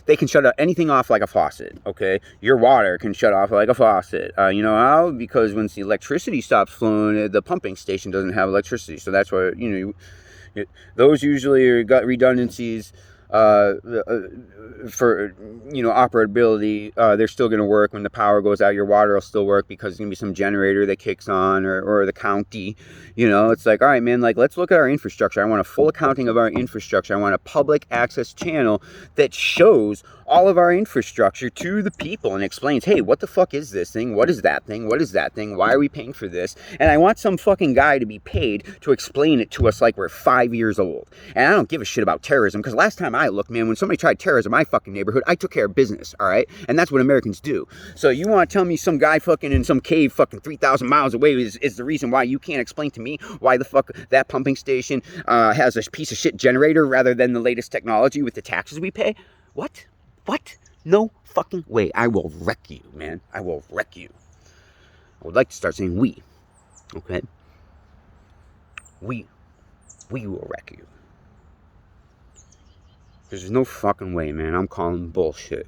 they can shut anything off like a faucet. Okay, your water can shut off like a faucet. You know how? Because once the electricity stops flowing, the pumping station doesn't have electricity. So that's why, those usually got redundancies for operability. They're still going to work when the power goes out. Your water will still work because there's going to be some generator that kicks on, or the county. It's like, all right, man, like, let's look at our infrastructure. I want a full accounting of our infrastructure. I want a public access channel that shows all of our infrastructure to the people and explains, hey, what the fuck is this thing? What is that thing? What is that thing? Why are we paying for this? And I want some fucking guy to be paid to explain it to us like we're 5 years old. And I don't give a shit about terrorism, because last time I looked, man, when somebody tried terrorism in my fucking neighborhood, I took care of business, all right? And that's what Americans do. So you want to tell me some guy fucking in some cave fucking 3,000 miles away is the reason why you can't explain to me why the fuck that pumping station has a piece of shit generator rather than the latest technology with the taxes we pay? What? No fucking way. I will wreck you, man. I will wreck you. I would like to start saying we. Okay? We will wreck you. Because there's no fucking way, man. I'm calling bullshit.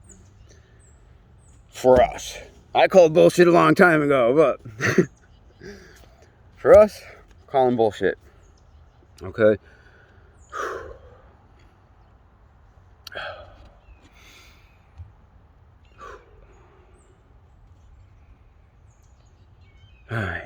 For us. I called bullshit a long time ago, but for us, calling bullshit. Okay? Alright.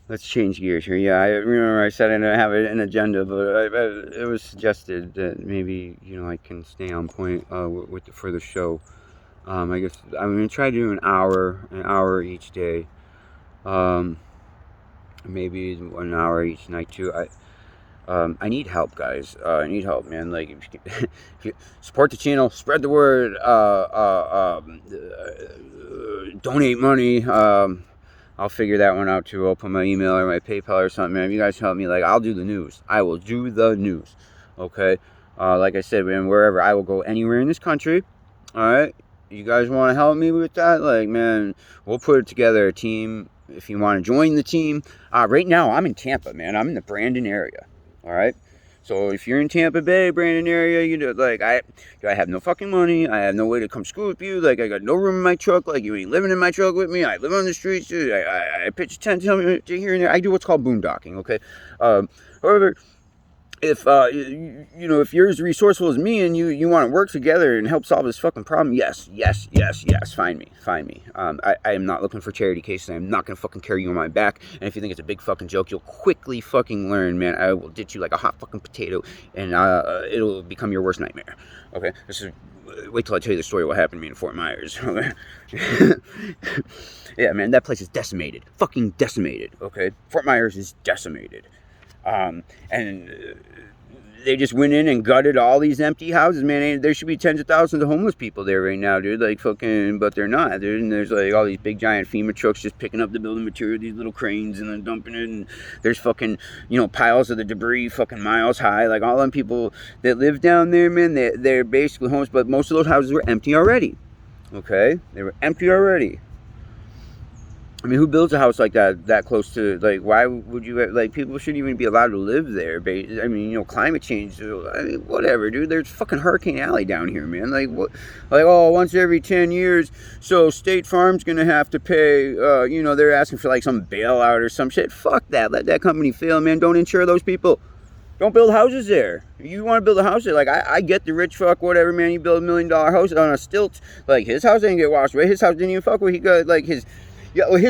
Let's change gears here. Yeah, I remember I said I didn't have an agenda, but it was suggested that maybe, I can stay on point for the show. I guess I'm going to try to do an hour each day. Maybe 1 hour each night too. I need help, guys. I need help, man. Like, if you support the channel, spread the word, donate money. I'll figure that one out too. I'll put my email or my PayPal or something, man. If you guys help me, like, I'll do the news. I will do the news. Okay? Like I said, man, wherever. I will go anywhere in this country. Alright? You guys want to help me with that? Like, man, we'll put together a team. If you want to join the team. Right now, I'm in Tampa, man. I'm in the Brandon area. Alright? So if you're in Tampa Bay, Brandon area, like, I have no fucking money. I have no way to come school with you. Like, I got no room in my truck. Like, you ain't living in my truck with me. I live on the streets, dude. I pitch a tent here and there. I do what's called boondocking, okay? However, if if you're as resourceful as me and you want to work together and help solve this fucking problem, yes, find me. I am not looking for charity cases. I'm not gonna fucking carry you on my back. And if you think it's a big fucking joke, you'll quickly fucking learn, man. I will ditch you like a hot fucking potato, and it'll become your worst nightmare. Okay, wait till I tell you the story of what happened to me in Fort Myers. Yeah, man, that place is decimated, fucking decimated. Okay, Fort Myers is decimated. And they just went in and gutted all these empty houses, man. There should be tens of thousands of homeless people there right now, dude. Like, fucking, but they're not, dude. And there's, like, all these big, giant FEMA trucks just picking up the building material, these little cranes, and then dumping it. And there's fucking, piles of the debris fucking miles high. Like, all them people that live down there, man, they're basically homeless. But most of those houses were empty already. Okay? They were empty already. I mean, who builds a house like that close to, like, why would you, like, people shouldn't even be allowed to live there. I mean, climate change, I mean, whatever, dude. There's fucking Hurricane Alley down here, man. Like, what, like, oh, once every 10 years, so State Farm's gonna have to pay, they're asking for, like, some bailout or some shit. Fuck that. Let that company fail, man. Don't insure those people. Don't build houses there. You want to build a house there? Like, I get the rich fuck, whatever, man. You build $1 million house on a stilt. Like, his house didn't get washed away. His house didn't even fuck with. He got, like, his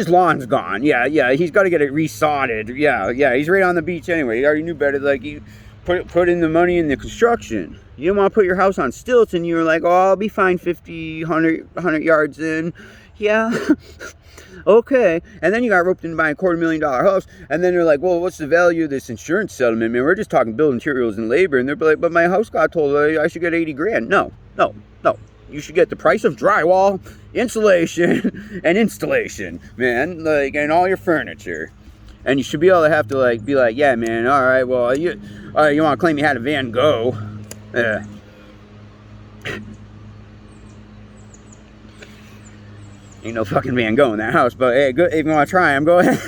lawn's gone. Yeah, he's got to get it resodded. Yeah, he's right on the beach anyway. He already knew better. Like, you put in the money in the construction. You don't want to put your house on stilts, and you're like, oh, I'll be fine 50, 100 yards in. Yeah. Okay. And then you got roped into buying a $250,000 house, and then they're like, well, what's the value of this insurance settlement, man? We're just talking building materials and labor. And they're like, but my house got told I should get $80,000. No. You should get the price of drywall, insulation, and installation, man, like, and all your furniture. And you should be able to have to, like, be like, yeah, man, all right, well, you want to claim you had a Van Gogh? Ain't no fucking Van Gogh in that house, but hey, good, if you want to try them, go ahead.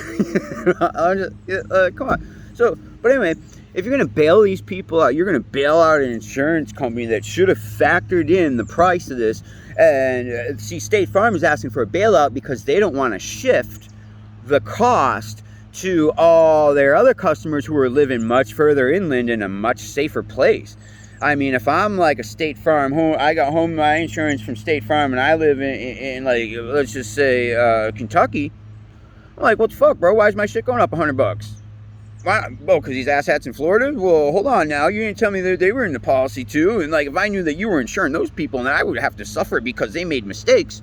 Come on. So, but anyway, if you're going to bail these people out, you're going to bail out an insurance company that should have factored in the price of this. And see, State Farm is asking for a bailout because they don't want to shift the cost to all their other customers who are living much further inland in a much safer place. I mean, if I'm like a State Farm home, I got home my insurance from State Farm, and I live in like, let's just say, Kentucky. I'm like, what the fuck, bro? Why is my shit going up $100? Why? Well, because these asshats in Florida? Well, hold on now. You didn't tell me that they were in the policy too. And like, if I knew that you were insuring those people, then I would have to suffer because they made mistakes,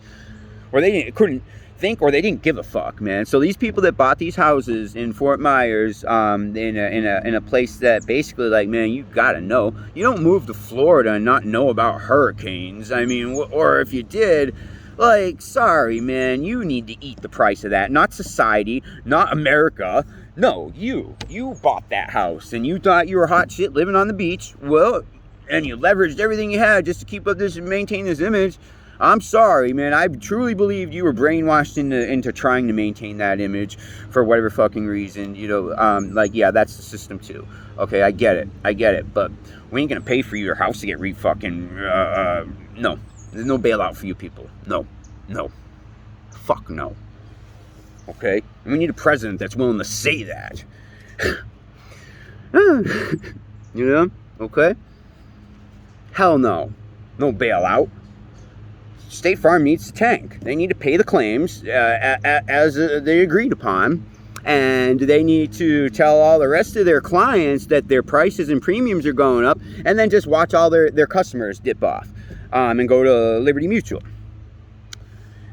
or they couldn't think, or they didn't give a fuck, man. So these people that bought these houses in Fort Myers, in a place that basically, like, man, you gotta know. You don't move to Florida and not know about hurricanes. I mean, or if you did, like, sorry, man, you need to eat the price of that. Not society, not America. No, you bought that house, and you thought you were hot shit living on the beach. Well, and you leveraged everything you had just to keep up this and maintain this image. I'm sorry, man. I truly believed you were brainwashed into trying to maintain that image for whatever fucking reason. Like, yeah, that's the system too. Okay, I get it. But we ain't gonna pay for your house to get no. There's no bailout for you people. No. Fuck no. Okay? And we need a president that's willing to say that. Okay? Hell no. No bailout. State Farm needs to tank. They need to pay the claims as they agreed upon. And they need to tell all the rest of their clients that their prices and premiums are going up. And then just watch all their customers dip off. And go to Liberty Mutual.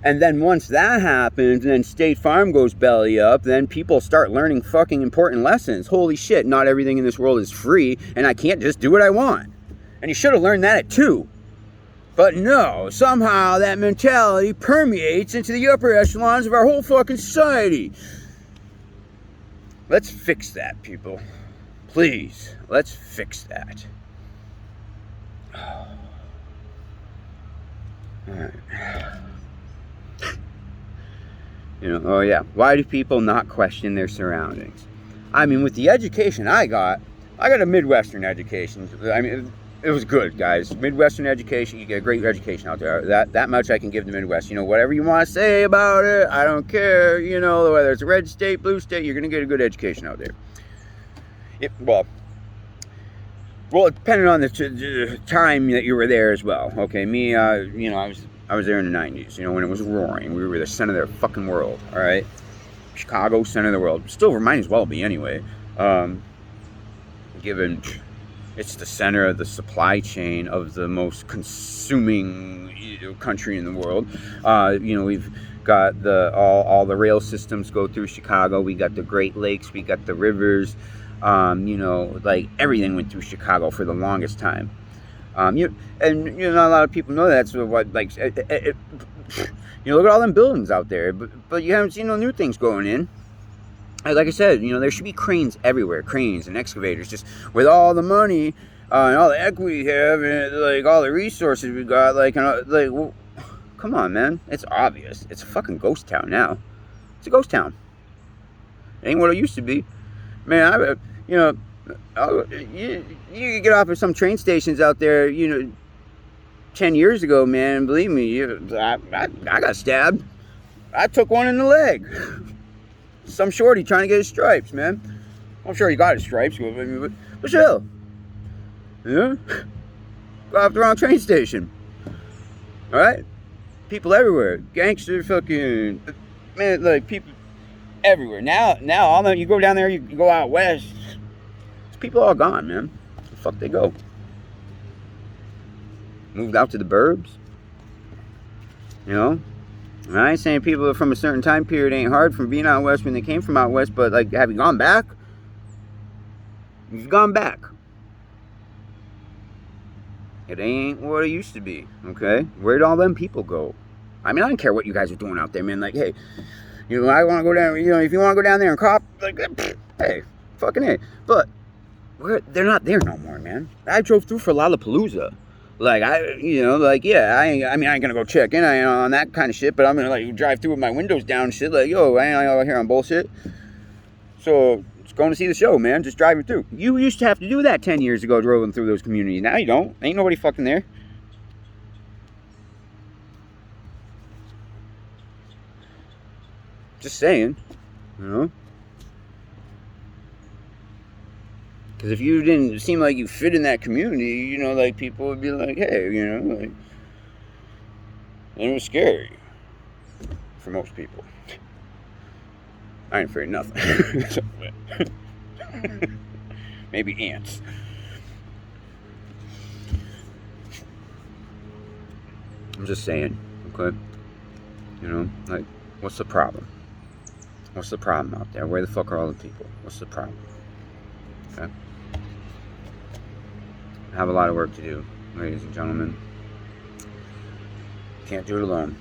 And then once that happens, and then State Farm goes belly up, then people start learning fucking important lessons. Holy shit, not everything in this world is free, and I can't just do what I want. And you should have learned that at 2. But no, somehow that mentality permeates into the upper echelons of our whole fucking society. Let's fix that, people. Please, let's fix that. Alright. Oh yeah, why do people not question their surroundings? I mean, with the education I got a Midwestern education. I mean, it was good, guys. Midwestern education, you get a great education out there. That much I can give the Midwest. Whatever you want to say about it, I don't care. Whether it's a red state, blue state, you're going to get a good education out there. Well, Well, it depended on the time that you were there as well. Okay, me, I was there in the 90s, when it was roaring. We were the center of the fucking world, all right? Chicago, center of the world. Still might as well be anyway. Given it's the center of the supply chain of the most consuming country in the world. We've got all the rail systems go through Chicago. We got the Great Lakes. We got the rivers. Like everything went through Chicago for the longest time. Not a lot of people know that. So what, like, look at all them buildings out there, but you haven't seen no new things going in. Like I said, there should be cranes everywhere, cranes and excavators, just with all the money and all the equity we have and like all the resources we got, well, come on, man, it's obvious. It's a fucking ghost town now. It's a ghost town. It ain't what it used to be, man. You get off at some train stations out there, 10 years ago, man. Believe me, I got stabbed. I took one in the leg. Some shorty trying to get his stripes, man. I'm sure he got his stripes, but still, got off the wrong train station. All right, people everywhere, gangster, fucking man, like people everywhere. Now, all that you go down there, you go out west. People all gone, man. Where the fuck they go? Moved out to the burbs. And I ain't saying people from a certain time period ain't hard from being out west when they came from out west, but like, have you gone back? You've gone back. It ain't what it used to be, okay? Where'd all them people go? I mean, I don't care what you guys are doing out there, man. Like, hey, I want to go down, if you want to go down there and cop, like, hey, fucking hey. But they're not there no more, man. I drove through for Lollapalooza. Like, I ain't gonna go check in on that kind of shit, but I'm gonna, like, drive through with my windows down and shit, like, yo, I ain't out here on bullshit. So, just going to see the show, man, just driving through. You used to have to do that 10 years ago, driving through those communities. Now you don't. Ain't nobody fucking there. Just saying, Because if you didn't seem like you fit in that community, like, people would be like, hey, like, it was scary for most people. I ain't afraid of nothing. Maybe ants. I'm just saying, okay? Like, what's the problem? What's the problem out there? Where the fuck are all the people? What's the problem? Okay? I have a lot of work to do, ladies and gentlemen. Can't do it alone.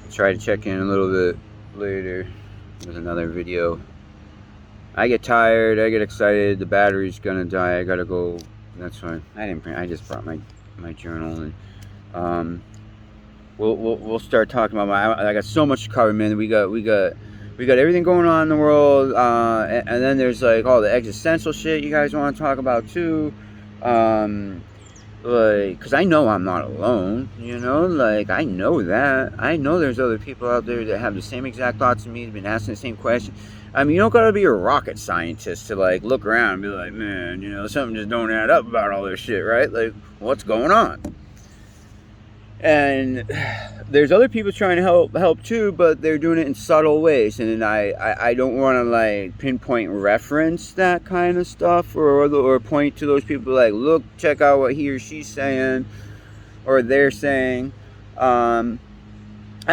I'll try to check in a little bit later with another video. I get tired, I get excited, the battery's gonna die, I gotta go. That's fine. I just brought my journal, and we'll start talking about I got so much to cover, man. We got everything going on in the world, and then there's like all the existential shit you guys want to talk about too. Like, cause I know I'm not alone, like, I know that. I know there's other people out there that have the same exact thoughts as me, have been asking the same question. I mean, you don't gotta be a rocket scientist to, like, look around and be like, man, something just don't add up about all this shit, right? Like, what's going on? And there's other people trying to help too, but they're doing it in subtle ways, and I don't want to, like, pinpoint reference that kind of stuff or point to those people like, look, check out what he or she's saying or they're saying. I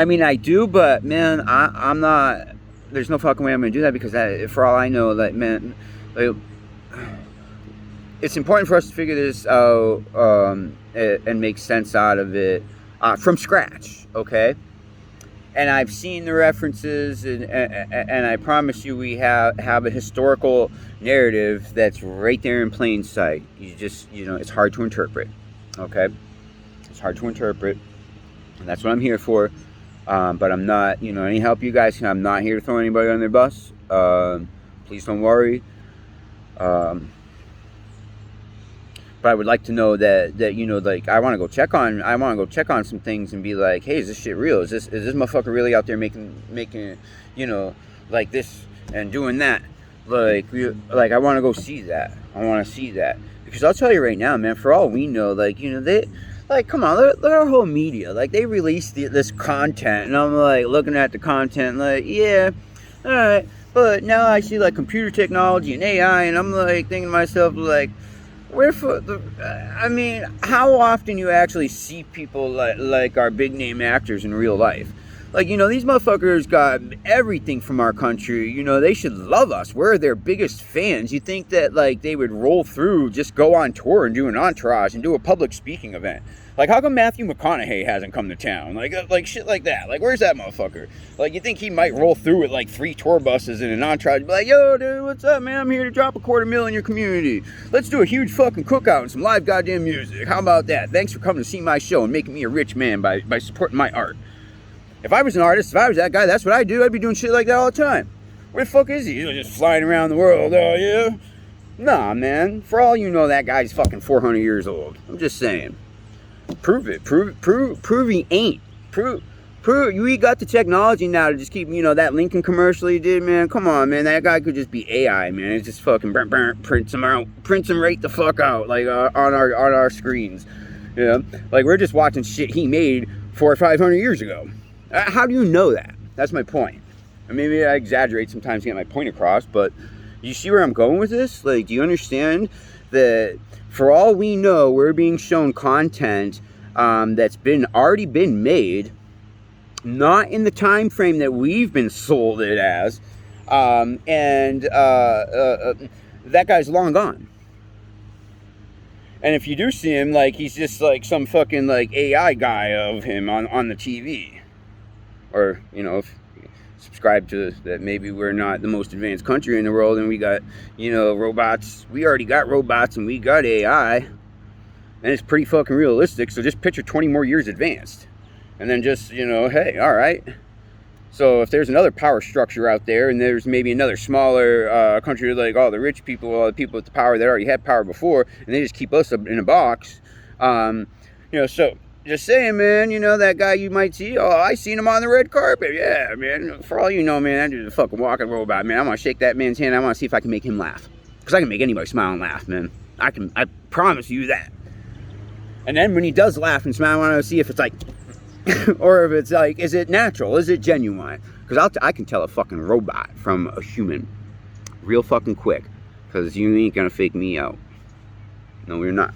mean, I do, but man, I'm not. There's no fucking way I'm gonna do that, because for all I know, like, man, like, it's important for us to figure this out and make sense out of it. From scratch, okay? And I've seen the references, and I promise you we have a historical narrative that's right there in plain sight. You just, it's hard to interpret, okay? It's hard to interpret, and that's what I'm here for. But I'm not, any help you guys can. I'm not here to throw anybody on their bus. Please don't worry. But I would like to know that like, I want to go check on some things and be like, hey, is this shit real? Is this motherfucker really out there making like this and doing that? like I want to go see that. I want to see that because I'll tell you right now, man. For all we know, like they, like come on, look at our whole media. Like they release this content, and I'm like looking at the content, like yeah, all right. But now I see like computer technology and AI, and I'm like thinking to myself, like, I mean, how often you actually see people like our big name actors in real life? Like, these motherfuckers got everything from our country. They should love us. We're their biggest fans. You think that, like, they would roll through, just go on tour and do an entourage and do a public speaking event? Like, how come Matthew McConaughey hasn't come to town? Like shit like that. Like, where's that motherfucker? Like, you think he might roll through with, like, 3 tour buses and an entourage and be like, yo, dude, what's up, man? I'm here to drop $250,000 in your community. Let's do a huge fucking cookout and some live goddamn music. How about that? Thanks for coming to see my show and making me a rich man by supporting my art. If I was an artist, if I was that guy, that's what I'd do. I'd be doing shit like that all the time. Where the fuck is he? He's just flying around the world. Oh, yeah? Nah, man. For all you know, that guy's fucking 400 years old. I'm just saying. Prove it. Prove he ain't. Prove we got the technology now to just keep, that Lincoln commercial he did, man. Come on, man. That guy could just be AI, man. It's just fucking prints him right the fuck out, like on our screens. Yeah. Like we're just watching shit he made 400 or 500 years ago. How do you know that? That's my point. Maybe I exaggerate sometimes to get my point across, but you see where I'm going with this? Like, do you understand that for all we know, we're being shown content that's already been made, not in the time frame that we've been sold it as, and that guy's long gone. And if you do see him, like, he's just like some fucking like AI guy of him on the TV. Or, if you subscribe to that, maybe we're not the most advanced country in the world and we got, robots. We already got robots and we got AI. And it's pretty fucking realistic. So just picture 20 more years advanced. And then just, hey, all right. So if there's another power structure out there and there's maybe another smaller country like all the rich people, all the people with the power that already had power before, and they just keep us up in a box, so... Just saying, man, that guy you might see, I seen him on the red carpet. Yeah, man, for all you know, man, that dude's a fucking walking robot, man. I'm going to shake that man's hand. I want to see if I can make him laugh. Because I can make anybody smile and laugh, man. I promise you that. And then when he does laugh and smile, I want to see if it's like, or if it's like, is it natural? Is it genuine? Because I can tell a fucking robot from a human real fucking quick. Because you ain't going to fake me out. No, you're not.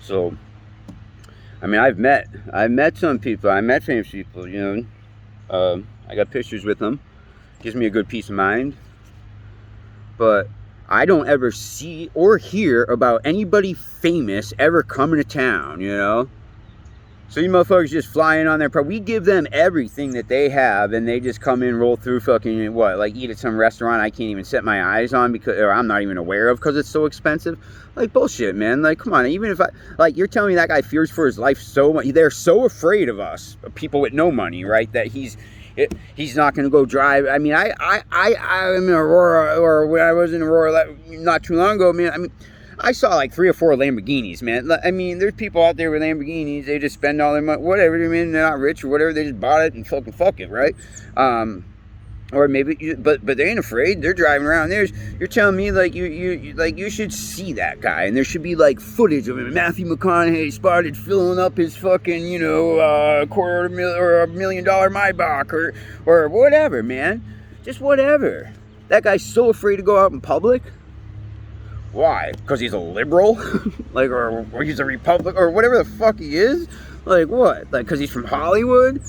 So... I mean, I've met some people. I met famous people, I got pictures with them. Gives me a good peace of mind. But I don't ever see or hear about anybody famous ever coming to town, So you motherfuckers just flying on their we give them everything that they have, and they just come in, roll through fucking, eat at some restaurant I can't even set my eyes on or I'm not even aware of because it's so expensive. Like, bullshit, man. Like, come on. Even if you're telling me that guy fears for his life so much. They're so afraid of us, people with no money, right? That he's not going to go drive. I mean, I'm in Aurora, or when I was in Aurora not too long ago, man. I mean, I saw like 3 or 4 Lamborghinis, man. I mean, there's people out there with Lamborghinis. They just spend all their money, whatever. I mean, they're not rich or whatever. They just bought it and fuck it, right? Or maybe, but they ain't afraid. They're driving around. You're telling me like you should see that guy, and there should be like footage of him. Matthew McConaughey spotted filling up his fucking $250,000 or $1 million Maybach or whatever, man. Just whatever. That guy's so afraid to go out in public. Why? Because he's a liberal, or he's a Republican, or whatever the fuck he is. Like what? Like because he's from Hollywood.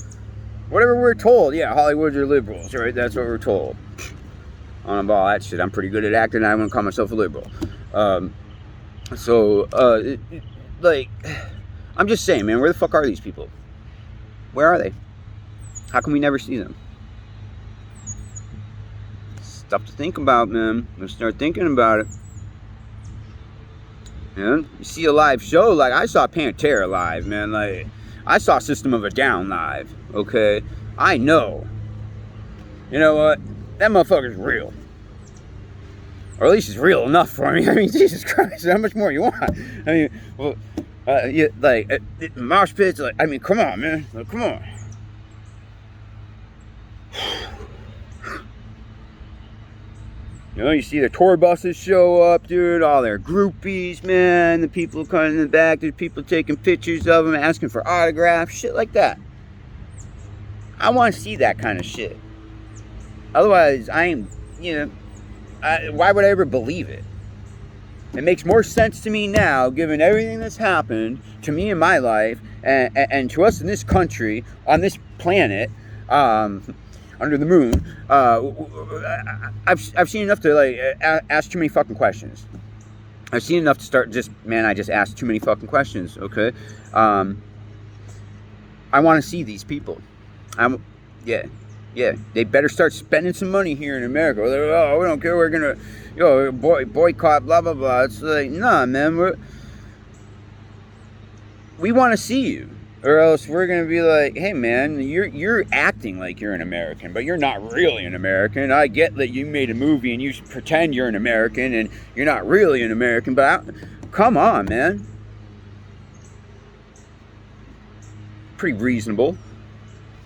Whatever we're told, yeah, Hollywoods are liberals, right? That's what we're told. On all that shit, I'm pretty good at acting. I wouldn't call myself a liberal. I'm just saying, man, where the fuck are these people? Where are they? How come we never see them? Stuff to think about, man. Let's start thinking about it. Yeah, you see a live show, like I saw Pantera live, man. Like I saw System of a Down live. Okay, I know. You know what? That motherfucker's real. Or at least it's real enough for me. I mean, Jesus Christ, how much more you want? I mean, well, mosh pits. Like, I mean, come on, man. Like, come on. You know, you see the tour buses show up, dude, all their groupies, man, the people coming in the back, there's people taking pictures of them, asking for autographs, shit like that. I want to see that kind of shit. Otherwise, why would I ever believe it? It makes more sense to me now, given everything that's happened to me in my life, and to us in this country, on this planet, under the moon. I've seen enough to like ask too many fucking questions. I've seen enough to start I just asked too many fucking questions. Okay, I want to see these people. Yeah, they better start spending some money here in America. They're, oh, we don't care. We're gonna, boycott, blah blah blah. It's like, nah, man. We want to see you, or else we're gonna be like, hey, man, you're acting like you're an American, but you're not really an American. I get that you made a movie and you pretend you're an American and you're not really an American, but come on, man. Pretty reasonable.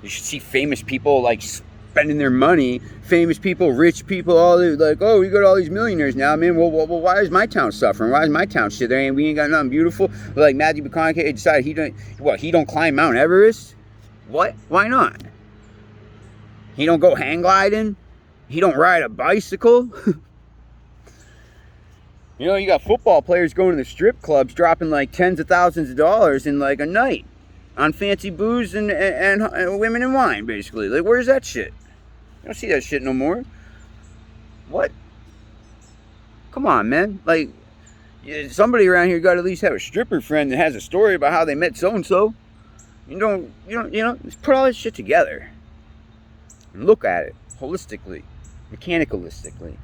You should see famous people like spending their money. Famous people, rich people, all like, oh, we got all these millionaires now, man. Well, why is my town suffering? Why is my town shit? We ain't got nothing beautiful. Like Matthew McConaughey decided he don't climb Mount Everest. What? Why not? He don't go hang gliding. He don't ride a bicycle. You got football players going to the strip clubs, dropping like tens of thousands of dollars in like a night on fancy booze and women and wine, basically. Like, where's that shit? You don't see that shit no more. What? Come on, man. Like, somebody around here got to at least have a stripper friend that has a story about how they met so-and-so. You don't, just put all this shit together and look at it holistically, mechanicalistically.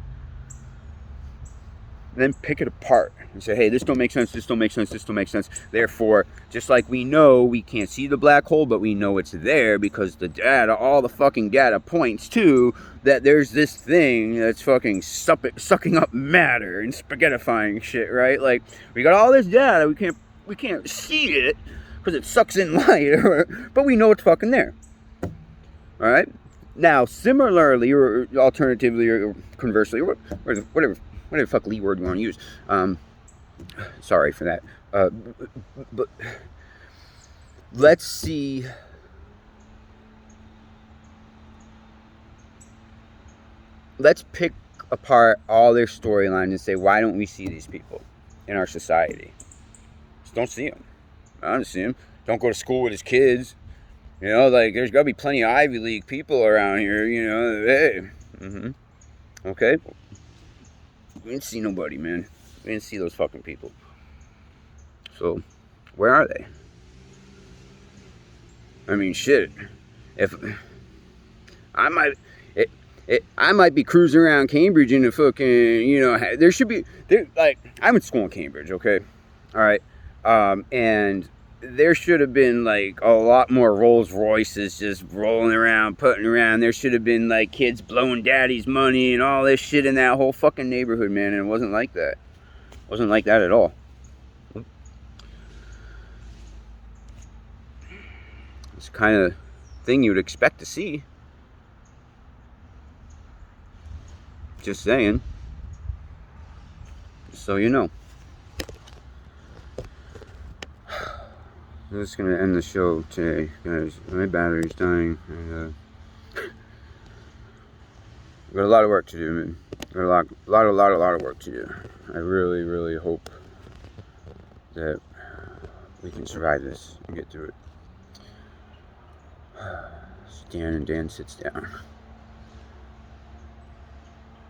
And then pick it apart and say, hey, this don't make sense, this don't make sense, this don't make sense. Therefore, just like we know we can't see the black hole, but we know it's there because the data, all the fucking data points to that there's this thing that's fucking sucking up matter and spaghettifying shit, right? Like, we got all this data, we can't see it because it sucks in light, but we know it's fucking there. All right? Now, similarly, or alternatively, or conversely, or whatever fuck Lee word you want to use. Sorry for that. But let's see. Let's pick apart all their storylines and say, why don't we see these people in our society? Just don't see them. I don't see them. Don't go to school with his kids. Like, there's got to be plenty of Ivy League people around here, Hey. Okay. We didn't see nobody, man. We didn't see those fucking people. So, where are they? I mean, shit. If I might be cruising around Cambridge in a fucking, there should be, like, I went to school in Cambridge, okay? All right. And there should have been, like, a lot more Rolls Royces just rolling around, putting around. There should have been, like, kids blowing daddy's money and all this shit in that whole fucking neighborhood, man. And it wasn't like that. It wasn't like that at all. It's the kind of thing you would expect to see. Just saying. Just so you know. I'm just going to end the show today, guys. My battery's dying. And, I've got a lot of work to do, man. Got a lot of work to do. I really, really hope that we can survive this and get through it. Dan sits down.